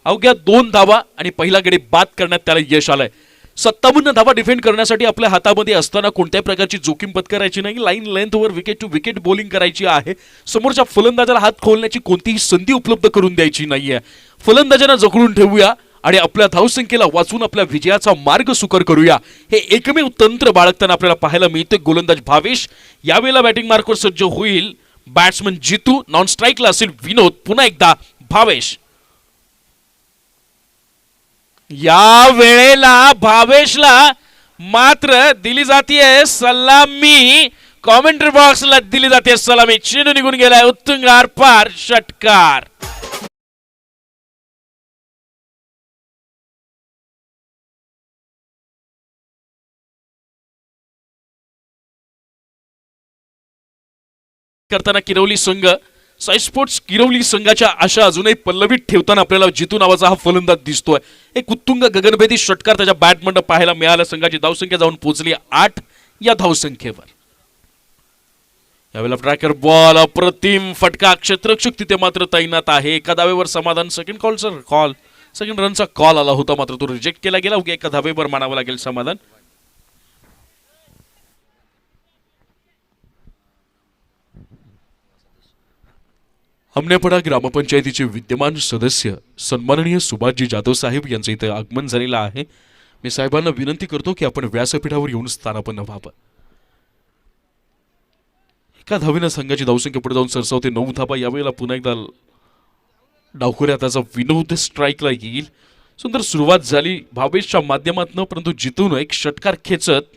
अवघ्या 2 धावा आणि पहिला गडी बाद करण्यात त्याला यश आलंय. 57 धावा डिफेंड करण्यासाठी आपल्या हातामध्ये असताना कोणत्याही प्रकारची जोखीम पत्करायची नाही. लाईन लेंथवर विकेट टू विकेट बॉलिंग करायची आहे. समोरच्या फलंदाजाला हात खोलण्याची कोणतीही संधी उपलब्ध करून द्यायची नाहीये. फलंदाजांना जखडून ठेवूया आणि आपल्या धावसंख्येला वाचून आपल्या विजयाचा मार्ग सुकर करूया. हे एकमेव तंत्र बाळगताना आपल्याला पाहायला मिळते. गोलंदाज भावेश यावेळेला बॅटिंग मार्कवर सज्ज होईल. बॅट्समन जितू, नॉन स्ट्राईकला असेल विनोद. पुन्हा एकदा भावेश. या वेळेला भावेशला मात्र दिली जातीये सलामी. कॉमेंट्री बॉक्सला दिली जाते सलामी. चेंडू निघून गेलाय उत्तुंगार पार षटकार. करताना किरवली संघ साई स्पोर्ट्स किरवली संघाच्या आशा अजूनही पल्लवीत ठेवताना आपल्याला जितू नावाचा हा फलंदाज दिसतोय. एक उत्तुंग गगनभेदी षटकार त्याच्या बॅटमधून पाहायला मिळाला. संघाची धावसंख्या जाऊन पोहोचली 8 या धावसंख्येवर. यावेळेला ट्रॅकर बॉल अप्रतिम फटका. क्षेत्ररक्षक तिथे मात्र तैनात आहे. एका धावेवर समाधान. सेकंड रनचा कॉल आला होता मात्र तो रिजेक्ट केला गेला. एका धावेवर मानावं लागेल समाधान. हमनेपडा ग्रामपंचायतीचे विद्यमान सदस्य सन्माननीय सुभाषजी जाधव साहेब यांचं इथे आगमन झालेलं आहे. मी साहेबांना विनंती करतो की आपण व्यासपीठावर येऊन स्थानापन्न व्हावं. एका धावेनं संघाची धावसंख्या पुढे जाऊन सरसावते 9 धावा. यावेळेला पुन्हा एकदा डावखोऱ्या त्याचा विनोद स्ट्राईकला येईल. सुंदर सुरुवात झाली भावेशच्या माध्यमातून, परंतु जितून एक षटकार खेचत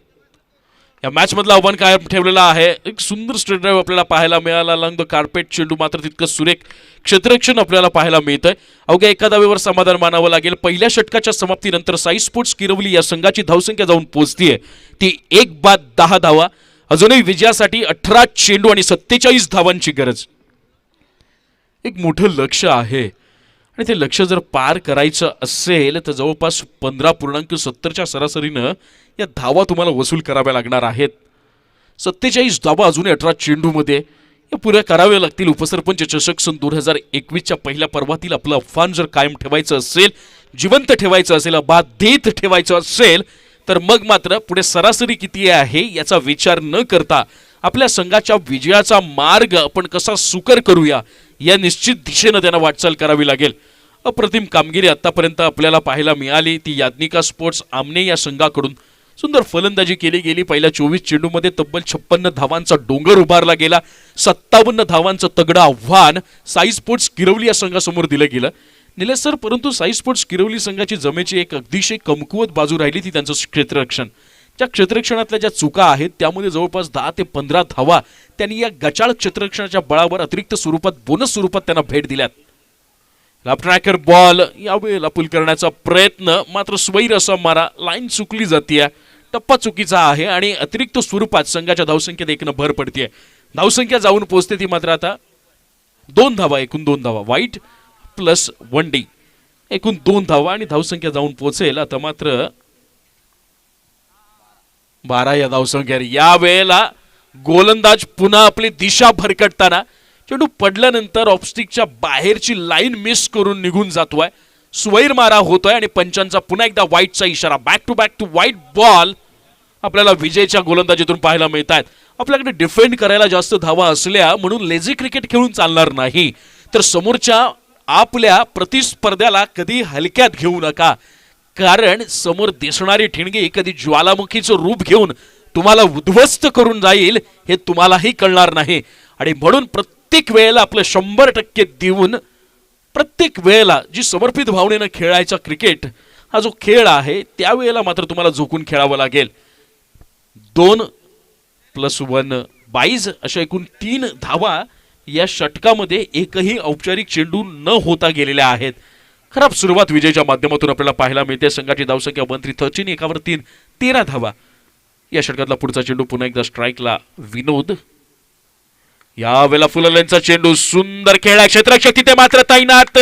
या मॅच मधलं आव्हान कायम ठेवलेलं आहे. एक सुंदर स्ट्रेट ड्राईव्ह आपल्याला पाहायला मिळाला. लंग द कार्पेट चेंडू मात्र तितकं सुरेख क्षेत्ररक्षण आपल्याला पाहायला मिळतंय. अवघ्या एका धावेवर समाधान मानावं लागेल. पहिल्या षटकाच्या समाप्तीनंतर साई स्पोर्ट्स किरवली या संघाची धावसंख्या जाऊन पोहोचतीये ती 1 बाद 10 धावा. अजूनही विजयासाठी 18 चेंडू आणि 47 धावांची गरज. एक मोठं लक्ष आहे आणि ते लक्ष जर पार करायचं असेल तर जवळपास 15.70च्या सरासरीनं या धावा तुम्हाला वसूल कराव्या लागणार आहेत. 47 धावा अजूनही 18 चेंडूमध्ये या पुऱ्या कराव्या लागतील. उपसरपंच चषक सन 2021च्या पहिल्या पर्वातील आपलं आव्हान जर कायम ठेवायचं असेल, जिवंत ठेवायचं असेल, बाधित ठेवायचं असेल तर मग मात्र पुढे सरासरी किती आहे याचा विचार न करता आपल्या संघाच्या विजयाचा मार्ग आपण कसा सुकर करूया या निश्चित दिशेनं त्यांना वाटचाल करावी लागेल. अप्रतिम कामगिरी आतापर्यंत आपल्याला पाहायला मिळाली ती याज्ञिका स्पोर्ट्स आमने या संघाकडून. सुंदर फलंदाजी केली गेली. पहिल्या 24 चेंडूमध्ये तब्बल 56 धावांचा डोंगर उभारला गेला. 57 धावांचं तगडं आव्हान साई स्पोर्ट्स किरवली या संघासमोर दिलं गेलं. निलेश सर, परंतु साई स्पोर्ट्स किरवली संघाची जमेची एक अतिशय कमकुवत बाजू राहिली ती त्यांचं क्षेत्ररक्षण. त्या क्षेत्ररक्षणातल्या ज्या चुका आहेत त्यामध्ये जवळपास 10 ते 15 धावा त्यांनी या गचाळ क्षेत्ररक्षणाच्या बळावर अतिरिक्त स्वरूपात बोनस स्वरूपात त्यांना भेट दिल्यात. ट्रॅकर बॉल यावेळेला पुल करण्याचा प्रयत्न मात्र स्वैर असा मारा. लाईन चुकली जाते. टप्पा चुकीचा आहे आणि अतिरिक्त स्वरूपात संघाच्या धावसंख्येत एकनं भर पडते. धावसंख्या जाऊन पोहोचते ती मात्र आता 2 धावा. एकूण 2 धावा. वाईट प्लस 1 डी एकूण 2 धावा आणि धावसंख्या जाऊन पोहोचेल आता मात्र 12 या धावसंख्या. या वेळेला गोलंदाज पुन्हा आपली दिशा भरकटताना चेंडू पडल्यानंतर ऑफस्टिकच्या बाहेरची लाईन मिस करून निघून जातोय. स्वैर मारा होतोय आणि पंचांचा पुन्हा एकदा वाईटचा इशारा. बॅक टू वाईट बॉल आपल्याला विजयच्या गोलंदाजीतून पाहायला मिळत आहेत. आपल्याकडे डिफेंड करायला जास्त धावा असल्या म्हणून लेझी क्रिकेट खेळून चालणार नाही. तर समोरच्या आपल्या प्रतिस्पर्ध्याला कधी हलक्यात घेऊ नका, कारण समोर दिसणारी ठिणगी कधी ज्वालामुखीचं रूप घेऊन तुम्हाला उद्ध्वस्त करून जाईल हे तुम्हालाही कळणार नाही. आणि म्हणून प्रत्येक वेळेला आपलं 100% देऊन प्रत्येक वेळेला जी समर्पित भावनेनं खेळायचा क्रिकेट हा जो खेळ आहे त्यावेळेला मात्र तुम्हाला झोकून खेळावं लागेल. 2 + 1 22 अशा एकूण 3 धावा या षटकामध्ये एकही औपचारिक चेंडू न होता गेलेल्या आहेत. खराब सुरुवात विजयच्या माध्यमातून आपल्याला पाहायला मिळते. संघाची धावसंख्या 1-3 एकावर 3 13 धावा. या षटकातला पुढचा चेंडू पुन्हा एकदा स्ट्राईकला विनोद. यावेळेला फुलरलेनचा चेंडू सुंदर खेळला, क्षेत्ररक्षक तिथे मात्र तैनात.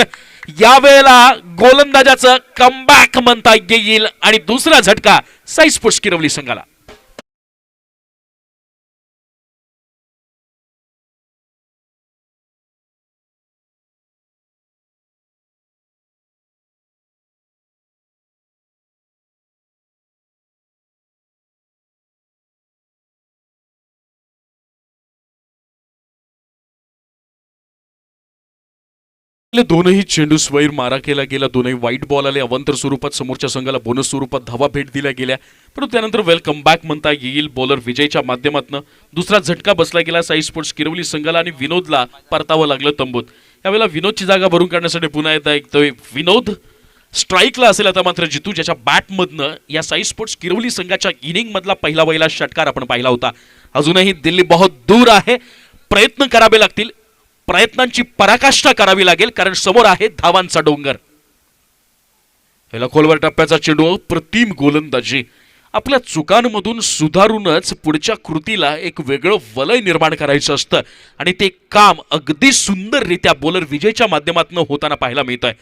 यावेळेला गोलंदाजाचं कमबॅक म्हणता येईल आणि दुसरा झटका साई स्पोर्ट्स किरवली संघाला. दोनही चेंडू स्वैर मारा केला गेला, दोनही वाईट बॉल आले. अवंतर स्वरूपात समोरच्या संघाला बोनस स्वरूपात धावा भेट दिल्या गेल्या, परंतु त्यानंतर वेलकम बॅक म्हणता येईल बॉलर विजयच्या माध्यमातून. दुसरा झटका बसला गेला साई स्पोर्ट्स किरवली संघाला आणि विनोदला परतावं लागलं तंबूत. यावेळेला विनोदची जागा भरून काढण्यासाठी पुन्हा एकदा ऐकतोय विनोद स्ट्राईकला असेल आता मात्र जितू, ज्याच्या बॅटमधनं या साई स्पोर्ट्स किरवली संघाच्या इनिंग मधला पहिला षटकार आपण पाहिला होता. अजूनही दिल्ली बहुत दूर आहे, प्रयत्न करावे लागतील, प्रयत्नांची पराकाष्ठा करावी लागेल, कारण समोर आहे धावांचा डोंगर. याला खोलवर टप्प्याचा चेंडू, अप्रतिम गोलंदाजी. आपल्या चुकांमधून सुधारूनच पुढच्या कृतीला एक वेगळं वलय निर्माण करायचं असतं आणि ते काम अगदी सुंदररित्या बॉलर विजयच्या माध्यमातून होताना पाहायला मिळत आहे.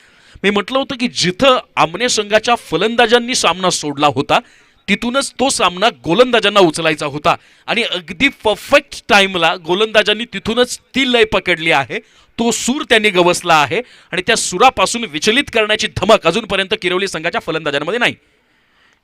मी म्हटलं होतं की जिथं आमने संघाच्या फलंदाजांनी सामना सोडला होता तिथूनच तो सामना गोलंदाजांना उचलायचा होता आणि अगदी परफेक्ट टाइमला गोलंदाजांनी तिथूनच ती लय पकडली आहे. तो सूर त्यांनी गवसला आहे आणि त्या सुरापासून विचलित करण्याची धमक अजूनपर्यंत किरवली संघाच्या फलंदाजांमध्ये नाही.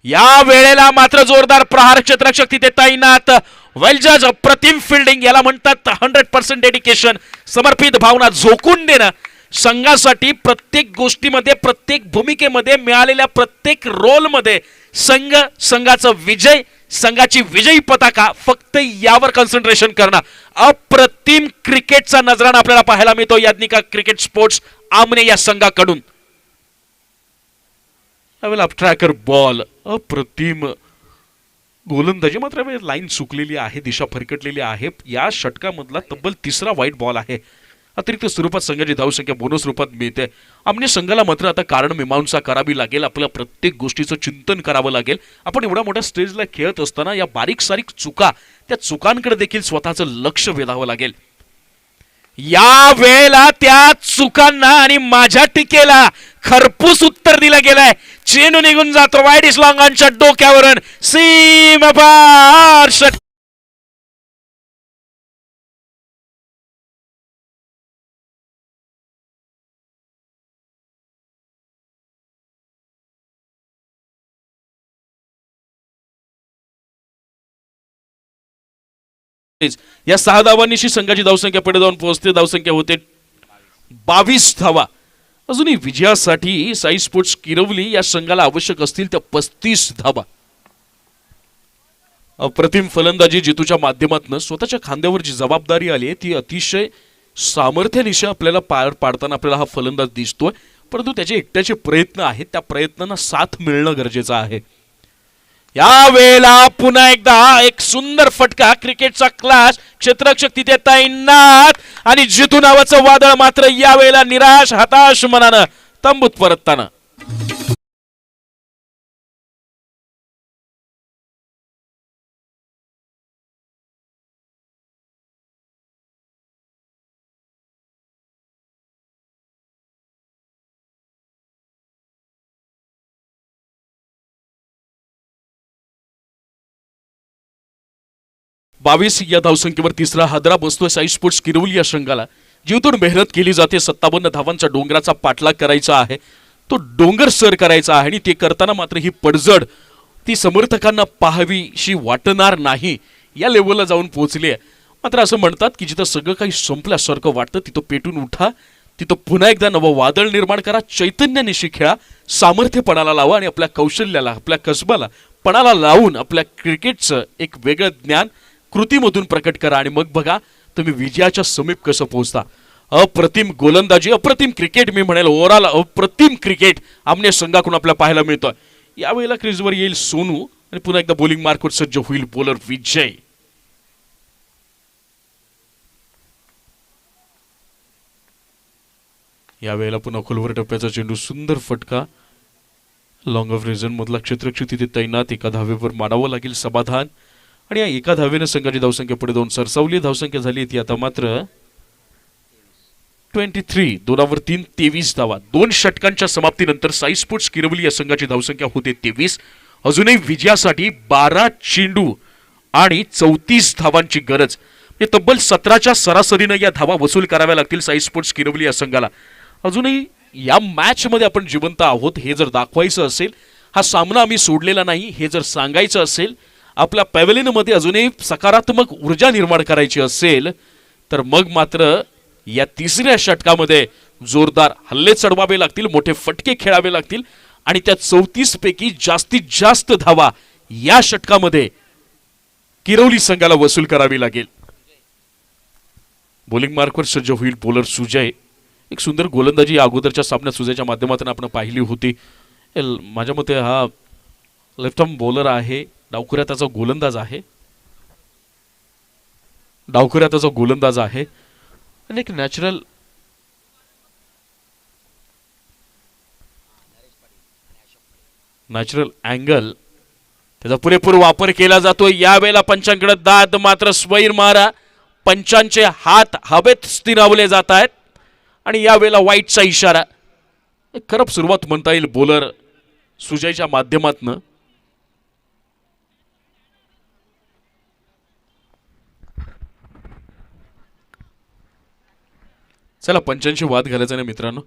या वेळेला मात्र जोरदार प्रहार, क्षेत्ररक्षक तिथे तैनात. वेल जज, अप्रतिम फिल्डिंग, याला म्हणतात 100% डेडिकेशन, समर्पित भावना, झोकून देणं. संघासाठी प्रत्येक गोष्टीमध्ये, प्रत्येक भूमिकेमध्ये, मिळालेल्या प्रत्येक रोलमध्ये संघाचं विजय, संघाची विजयी पताका, फक्त यावर कॉन्सन्ट्रेशन करणं. अप्रतिम क्रिकेटचा नजराणा आपल्याला पाहायला मिळतो याज्ञिका क्रिकेट स्पोर्ट्स आमने या संघाकडून. ट्रॅकर बॉल, अप्रतिम गोलंदाजी, मात्र लाईन चुकलेली आहे, दिशा फरकटलेली आहे. या षटकामधला तब्बल तिसरा वाईट बॉल आहे. अतिरिक्त स्वरूपात संघाची धावसंख्या बोनस रूपात मिळते. आमने संघाला मात्र आता कारण मीमांसा करावी लागेल, आपल्या प्रत्येक गोष्टीचं चिंतन करावं लागेल. आपण एवढ्या मोठ्या स्टेजला खेळत असताना या बारीक सारीक चुका, त्या चुकांकडे देखील स्वतःचं लक्ष वेधावं लागेल. या वेळेला त्या चुकांना आणि माझ्या टीकेला खरपूस उत्तर दिलं गेलंय. चेंडू निघून जातो वाईड लॉंगांच्या डोक्यावरून, सीमापार षटकार. या 6 धावांनीशी संघाची धावसंख्या पुढे जाऊन पोहोचते. धावसंख्या होते 22 धावा. अजूनही विजयासाठी साई स्पोर्ट्स किरवली या संघाला आवश्यक असतील त्या 35 धावा. अप्रतिम फलंदाजी जितूच्या माध्यमातून स्वतःच्या खांद्यावर जी जबाबदारी आली ती अतिशय सामर्थ्यानिशी आपल्याला पार पाडताना आपल्याला हा फलंदाज दिसतोय, परंतु त्याचे एकट्याचे प्रयत्न आहेत, त्या प्रयत्नांना साथ मिळणं गरजेचं आहे. या वेळेला पुन्हा एकदा एक सुंदर फटका, क्रिकेटचा क्लास, क्षेत्ररक्षक तिथे तैनात आणि जितू नावाचं वादळ मात्र या वेळेला निराश, हताश मनानं तंबूत परतताना. बावीस या धावसंख्येवर तिसरा हादरा बसतोय साई स्पोर्ट्स किरवली या संघाला. जीवतोड मेहनत केली जाते, 57 धावांच्या डोंगराचा पाठलाग करायचा आहे, तो डोंगर सर करायचा आहे आणि ते करताना मात्र ही पडझड ती समर्थकांना पाहावीशी वाटणार नाही या लेवलला जाऊन पोहोचली आहे. मात्र असं म्हणतात की जिथं सगळं काही संपल्यासारखं वाटतं तिथं पेटून उठा, तिथं पुन्हा एकदा नवं वादळ निर्माण करा, चैतन्यानिशी खेळा, सामर्थ्यपणाला लावा आणि आपल्या कौशल्याला, आपल्या कसबाला पणाला लावून आपल्या क्रिकेटचं एक वेगळं ज्ञान कृतीमधून प्रकट करा आणि मग बघा तुम्ही विजयाच्या समीप कसं पोहोचता. अप्रतिम गोलंदाजी, अप्रतिम क्रिकेट, मी म्हणेल ओव्हरऑल अप्रतिम क्रिकेट आमने संघाकडून आपल्याला पाहायला मिळतोय. यावेळेला क्रीजवर येईल सोनू आणि पुन्हा एकदा बॉलिंग मार्कवर सज्ज होईल बॉलर विजय. यावेळेला पुन्हा खोलवर टप्प्याचा चेंडू, सुंदर फटका, लॉंग ऑफ रिझन मधला क्षेत्ररक्षक तिथे तैनात, एका धावेवर मानावं लागेल समाधान. आणि या एका धावेनं संघाची धावसंख्या पुढे 2 सरसावली. धावसंख्या झाली ती आता मात्र 23. 2 23 धावा. 2 षटकांच्या समाप्तीनंतर साई स्पोर्ट्स किरवली या संघाची धावसंख्या होते 23. अजूनही विजयासाठी 12 चेंडू आणि 34 धावांची गरज. म्हणजे तब्बल 17च्या सरासरीनं या धावा वसूल कराव्या लागतील साई स्पोर्ट्स किरवली या संघाला. अजूनही या मॅचमध्ये आपण जिवंत आहोत हे जर दाखवायचं असेल, हा सामना आम्ही सोडलेला नाही हे जर सांगायचं असेल, आपल्या पॅव्हेलियनमध्ये अजूनही सकारात्मक ऊर्जा निर्माण करायची असेल, तर मग मात्र या तिसऱ्या षटकामध्ये जोरदार हल्ले चढवावे लागतील, मोठे फटके खेळावे लागतील आणि त्या 34 पैकी जास्तीत जास्त धावा या षटकामध्ये किरवली संघाला वसूल करावी लागेल. बॉलिंग मार्कवर सज्ज होईल बॉलर सुजय. एक सुंदर गोलंदाजी या अगोदरच्या सामन्यात सुजयच्या माध्यमातून आपण पाहिली होती. माझ्या मते हा लेफ्ट आर्म बॉलर आहे, डावखुऱ्या त्याचा गोलंदाज आहे आणि एक नॅचरल अँगल त्याचा पुरेपूर वापर केला जातो. यावेळेला पंचांकडे दाद मात्र स्वैर मारा. पंचांचे हात हवेत स्थिरावले जात आहेत आणि यावेळेला वाईटचा इशारा. खरब सुरुवात म्हणता येईल बॉलर सुजयच्या माध्यमातनं. चला पंचांशी वाद घालायचा नाही मित्रांनो,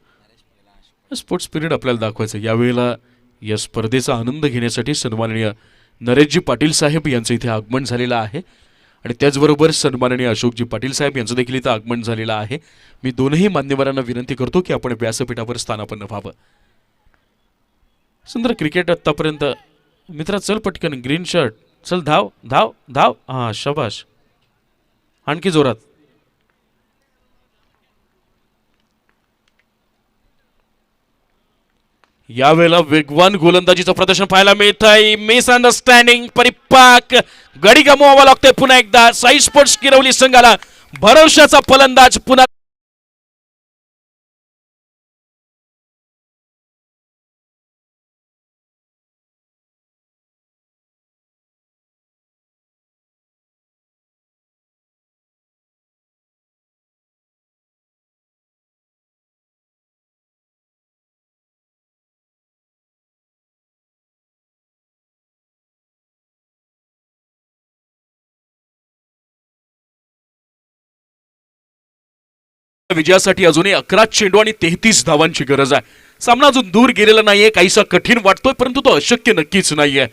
स्पोर्ट्स स्पिरिट आपल्याला दाखवायचं. यावेळेला या स्पर्धेचा आनंद घेण्यासाठी सन्माननीय नरेशजी पाटील साहेब यांचं इथे आगमन झालेलं आहे आणि त्याचबरोबर सन्माननीय अशोकजी पाटील साहेब यांचं देखील इथं आगमन झालेलं आहे. मी दोनही मान्यवरांना विनंती करतो की आपण व्यासपीठावर स्थानापन्न व्हावं. सुंदर क्रिकेट आतापर्यंत. मित्रा चल पटकन, ग्रीन शर्ट चल, धाव धाव धाव. हां शाबाश, आणखी जोरात. यावेळेला वेगवान गोलंदाजीचं प्रदर्शन पाहायला मिळत आहे. मिसअंडरस्टँडिंग परिपाक, गडी गमवावा लागतोय पुन्हा एकदा साई स्पोर्ट्स किरवली संघाला. भरवशाचा फलंदाज पुन्हा विजयासाठी अजूनही 11 चेंडू आणि 33 धावांची गरज आहे. सामना अजून दूर गेलेला नाहीये, काहीसा कठीण वाटतोय परंतु तो अशक्य नक्कीच नाहीये.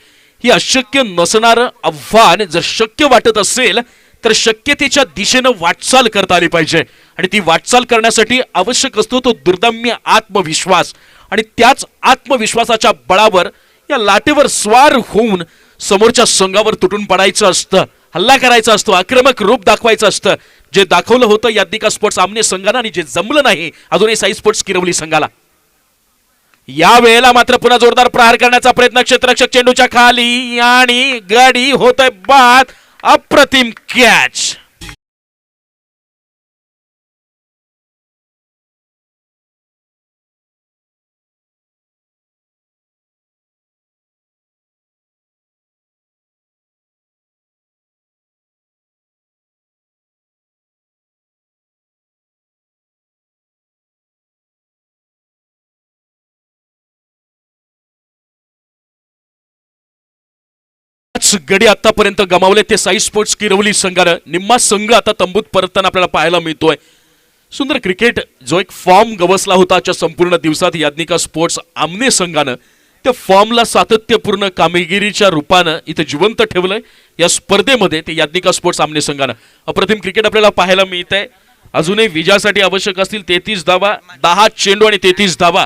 ही अशक्य नसणारं आव्हान जर शक्य वाटत असेल तर शक्यतेच्या दिशेनं वाटचाल करता आली पाहिजे आणि ती वाटचाल करण्यासाठी आवश्यक असतो तो दुर्दम्य आत्मविश्वास आणि त्याच आत्मविश्वासाच्या बळावर या लाटेवर स्वार होऊन समोरच्या संघावर तुटून पडायचं असतं, हल्ला करायचा असतो, आक्रमक रूप दाखवायचं असतं. जे दाखवलं होतं याज्ञिका स्पोर्ट्स आमने संघाला आणि जे जमलं नाही अजूनही साई स्पोर्ट्स किरवली संघाला. या वेळेला मात्र पुन्हा जोरदार प्रहार करण्याचा प्रयत्न, क्षेत्ररक्षक चेंडूच्या खाली आणि गाडी होतोय बाद. अप्रतिम कॅच. गडी आतापर्यंत गमावले ते साई स्पोर्ट्स किरवली संघानं. निम्मा संघ आता तंबूत परतताना आपल्याला पाहायला मिळतोय. सुंदर क्रिकेट जो एक फॉर्म गवसला होता आजच्या संपूर्ण दिवसात याज्ञिका स्पोर्ट्स आमने संघानं त्या फॉर्मला सातत्यपूर्ण कामगिरीच्या रूपानं इथे जिवंत ठेवलंय या स्पर्धेमध्ये. ते याज्ञिका स्पोर्ट्स आमने संघानं अप्रतिम क्रिकेट आपल्याला पाहायला मिळत आहे. अजूनही विजयासाठी आवश्यक असतील 33 धावा, 10 चेंडू आणि 33 धावा.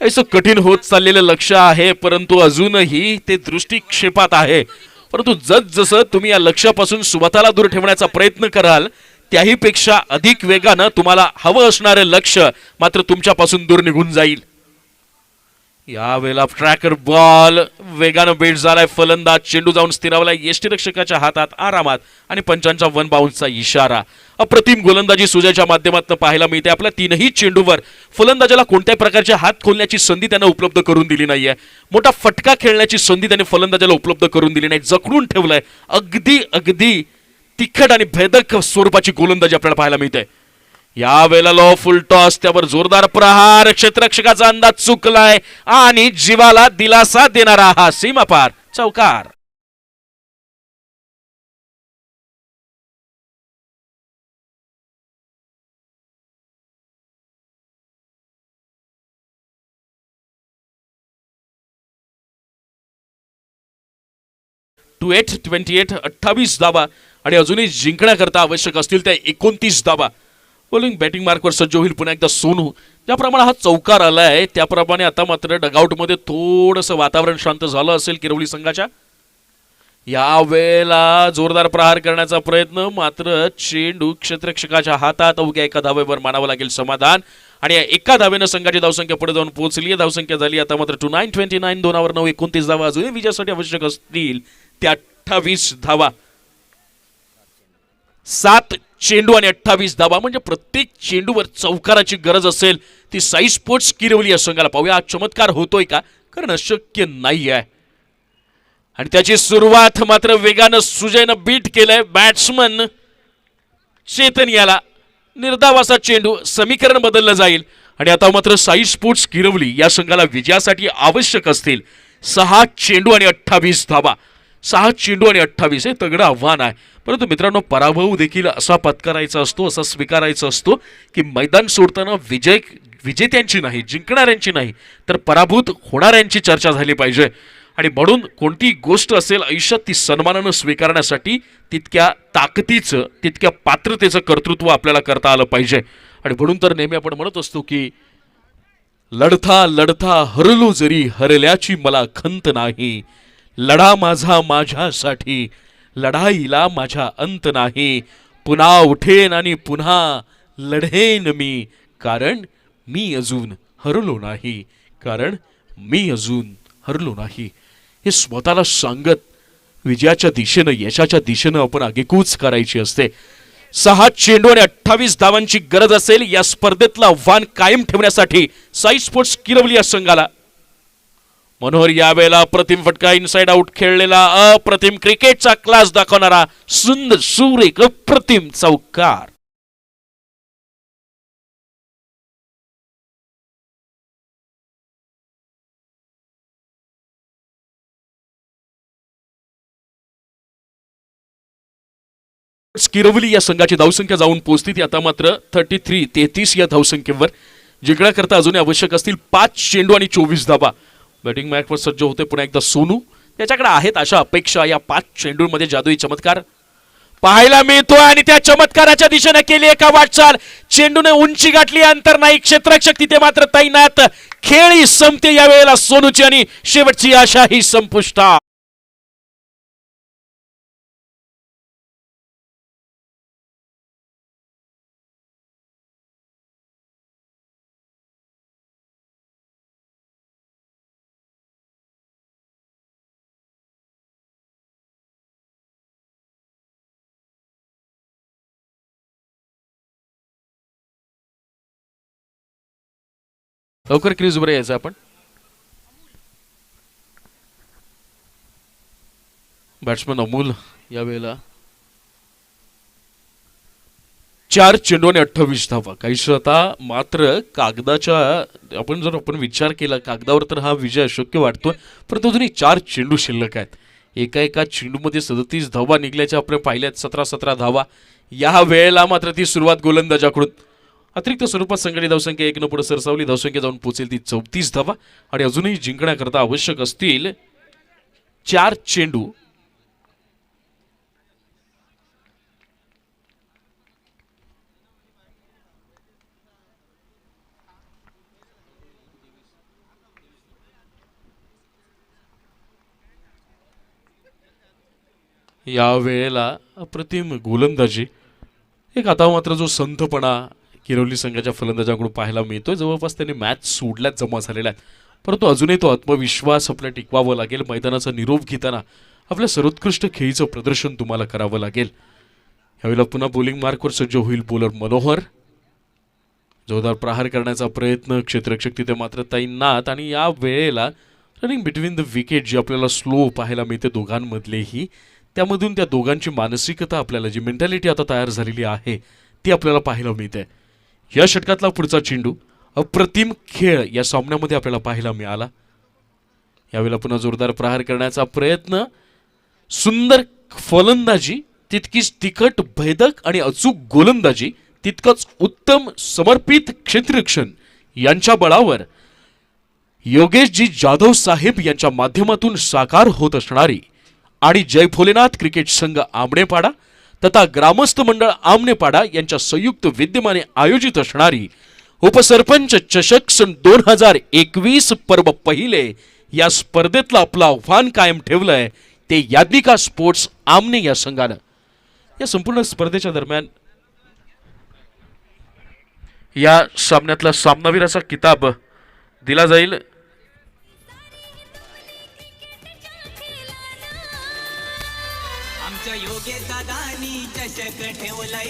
काहीसं कठीण होत चाललेलं लक्ष्य आहे परंतु अजूनही ते दृष्टिक्षेपात आहे. परंतु जसं तुम्ही या लक्ष्यापासून स्वतःला दूर ठेवण्याचा प्रयत्न कराल त्याही पेक्षा अधिक वेगानं तुम्हाला हवं असणारं लक्ष्य मात्र तुमच्यापासून दूर निघून जाईल. यावेळेला ट्रॅकर बॉल वेगानं बेट झालाय. फलंदाज चेंडू जाऊन स्थिरावलाय यष्टीरक्षकाच्या हातात आरामात आणि पंचांचा वन बाउन्सचा इशारा. अप्रतिम गोलंदाजी सुजयच्या माध्यमातून पाहायला मिळते. आपल्या तीनही चेंडूवर फलंदाजाला कोणत्याही प्रकारच्या हात खोलण्याची संधी त्यानं उपलब्ध करून दिली नाहीये. मोठा फटका खेळण्याची संधी त्याने फलंदाजाला उपलब्ध करून दिली नाही. जखडून ठेवलंय. अगदी तिखट आणि भेदक स्वरूपाची गोलंदाजी आपल्याला पाहायला मिळते. यावेळेला लो फुल टॉस, त्यावर जोरदार प्रहार. क्षेत्ररक्षकाचा अंदाज चुकलाय आणि जीवाला दिलासा देणारा हा सीमापार चौकार. टू 28 धावा आणि अजूनही जिंकण्याकरता आवश्यक असतील त्या 29 धावा. बॉलिंग बॅटिंग मार्कवर सज्ज होईल पुन्हा एकदा सोनू. ज्याप्रमाणे हा चौकार आलाय त्याप्रमाणे आता मात्र डगआउटमध्ये थोडंसं वातावरण शांत झालं असेल किरवली संघाच्या. यावेळेला जोरदार प्रहार करण्याचा प्रयत्न, मात्र चेंडू क्षेत्ररक्षकाच्या हातात. अवघ्या एका धावेवर मानावं लागेल समाधान आणि या एका धावेनं संघाची धावसंख्या पुढे जाऊन पोहोचली. धावसंख्या झाली आता मात्र 29 2 9 29 धावा. अजूनही विजयासाठी आवश्यक असतील त्या 28 धावा. 7 चेंडू आणि 28 धावा म्हणजे प्रत्येक चेंडूवर चौकाराची गरज असेल ती साई स्पोर्ट्स किरवली या संघाला. पाहूया हा चमत्कार होतोय का, कारण अशक्य नाही आहे. आणि त्याची सुरुवात मात्र वेगानं सुजयनं बीट केलंय बॅट्समन चेतन याला. निर्धावाचा चेंडू, समीकरण बदललं जाईल आणि आता मात्र साई स्पोर्ट्स किरवली या संघाला विजयासाठी आवश्यक असतील 6 चेंडू आणि 28 धावा. 6 चेंडू आणि 28 हे तगडं आव्हान आहे. परंतु मित्रांनो, पराभव देखील असा पत्करायचा असतो, असा स्वीकारायचा असतो की मैदान सोडताना विजेत्यांची नाही, जिंकणाऱ्यांची नाही, तर पराभूत होणाऱ्यांची चर्चा झाली पाहिजे. आणि म्हणून कोणती गोष्ट असेल आयुष्यात ती सन्मानानं स्वीकारण्यासाठी तितक्या ताकदीचं, तितक्या पात्रतेचं कर्तृत्व आपल्याला करता आलं पाहिजे. आणि म्हणून तर नेहमी आपण म्हणत असतो की लढता लढता हरलो जरी हरल्याची मला खंत नाही. लढा माझा माझ्यासाठी, लढाईला माझ्या अंत नाही. पुन्हा उठेन आणि पुन्हा लढेन मी, कारण मी अजून हरलो नाही, कारण मी अजून हरलो नाही. हे स्वतःला सांगत विजयाच्या दिशेनं, यशाच्या दिशेनं आपण आगेकूच करायची असते. 6 चेंडू आणि 28 धावांची गरज असेल या स्पर्धेतलं आव्हान कायम ठेवण्यासाठी साई स्पोर्ट्स किरवली या संघाला. मनोहर यावेळेला अप्रतिम फटका, इनसाइड आउट खेळलेला, अप्रतिम क्रिकेटचा क्लास दाखवणारा सुंदर सुरेख अप्रतिम चौकार. किरवली या संघाची धावसंख्या जाऊन पोहोचती ती आता मात्र 33 या धावसंख्येवर. जिंकण्याकरता अजूनही आवश्यक असतील 5 चेंडू आणि 24 धावा. बॅटिंग मॅचवर सज्ज होते पुन्हा एकदा सोनू. त्याच्याकडे आहेत अशा अपेक्षा. या 5 चेंडूंमध्ये जादुई चमत्कार पाहायला मिळतो आणि त्या चमत्काराच्या दिशेने केली एका वाटचाल. चेंडूने उंची गाठली, अंतर नाही. क्षेत्ररक्षक तिथे मात्र तैनात. खेळी संपते यावेळेला सोनूची आणि शेवटची आशा ही संपुष्टात. लवकर क्रीजवर यायचं आपण. बॅट्समन अमोल यावेळेला 4 चेंडू आणि 28 धावा. काहीसं आता मात्र कागदाच्या आपण विचार केला कागदावर तर हा विजय अशक्य वाटतोय, परंतु अजूनही 4 चेंडू शिल्लक आहेत. एका चेंडूमध्ये 37 धावा निघल्याच्या आपण पाहिल्यात, 17 धावा. या वेळेला मात्र ती सुरुवात गोलंदाजाकडून. अतिरिक्त स्वरूपात संघाची धावसंख्या 1 पुढे सरसावली. धावसंख्या जाऊन पोहोचेल ती 34 धावा आणि अजूनही जिंकण्याकरता आवश्यक असतील 4 चेंडू. या वेळेला अप्रतिम गोलंदाजी. एक आता मात्र जो संथपणा किरवली संघाच्या फलंदाजाकडून पाहायला मिळतोय. जवळपास त्यांनी मॅच सोडल्यात जमा झालेल्या आहेत. परंतु अजूनही तो आत्मविश्वास आपल्याला टिकवावा लागेल. मैदानाचा निरोप घेताना आपल्या सर्वोत्कृष्ट खेळीचं प्रदर्शन तुम्हाला करावं लागेल. यावेळेला पुन्हा बॉलिंग मार्कवर सज्ज होईल बॉलर मनोहर. जोरदार प्रहार करण्याचा प्रयत्न, क्षेत्ररक्षक तिथे मात्र तैनात. आणि या वेळेला रनिंग बिटवीन द विकेट जी आपल्याला स्लो पाहायला मिळते दोघांमधलेही, त्यामधून त्या दोघांची मानसिकता, आपल्याला जी मेंटॅलिटी आता तयार झालेली आहे ती आपल्याला पाहायला मिळते. या षटकातला पुढचा चेंडू, अप्रतिम खेळ या सामन्यामध्ये आपल्याला पाहायला मिळाला. यावेळेला पुन्हा जोरदार प्रहार करण्याचा प्रयत्न, सुंदर फलंदाजी, तितकीच तिखट, भेदक आणि अचूक गोलंदाजी, तितकंच उत्तम समर्पित क्षेत्ररक्षण यांच्या बळावर योगेशजी जाधव साहेब यांच्या माध्यमातून साकार होत असणारी आणि जय भोलेनाथ क्रिकेट संघ आमनेपाडा तथा ग्रामस्थ मंडळ आमनेपाडा यांच्या संयुक्त विद्यमाने आयोजित असणारी उपसरपंच चषक सन 2021 पर्व पहिले या स्पर्धेतलं आपलं आव्हान कायम ठेवलंय ते याज्ञिका स्पोर्ट्स आमने या संघानं. या संपूर्ण स्पर्धेच्या दरम्यान या सामन्यातला सामनावीराचा किताब दिला जाईल. आमच्या योगेश दादानी चषक ठेवलाय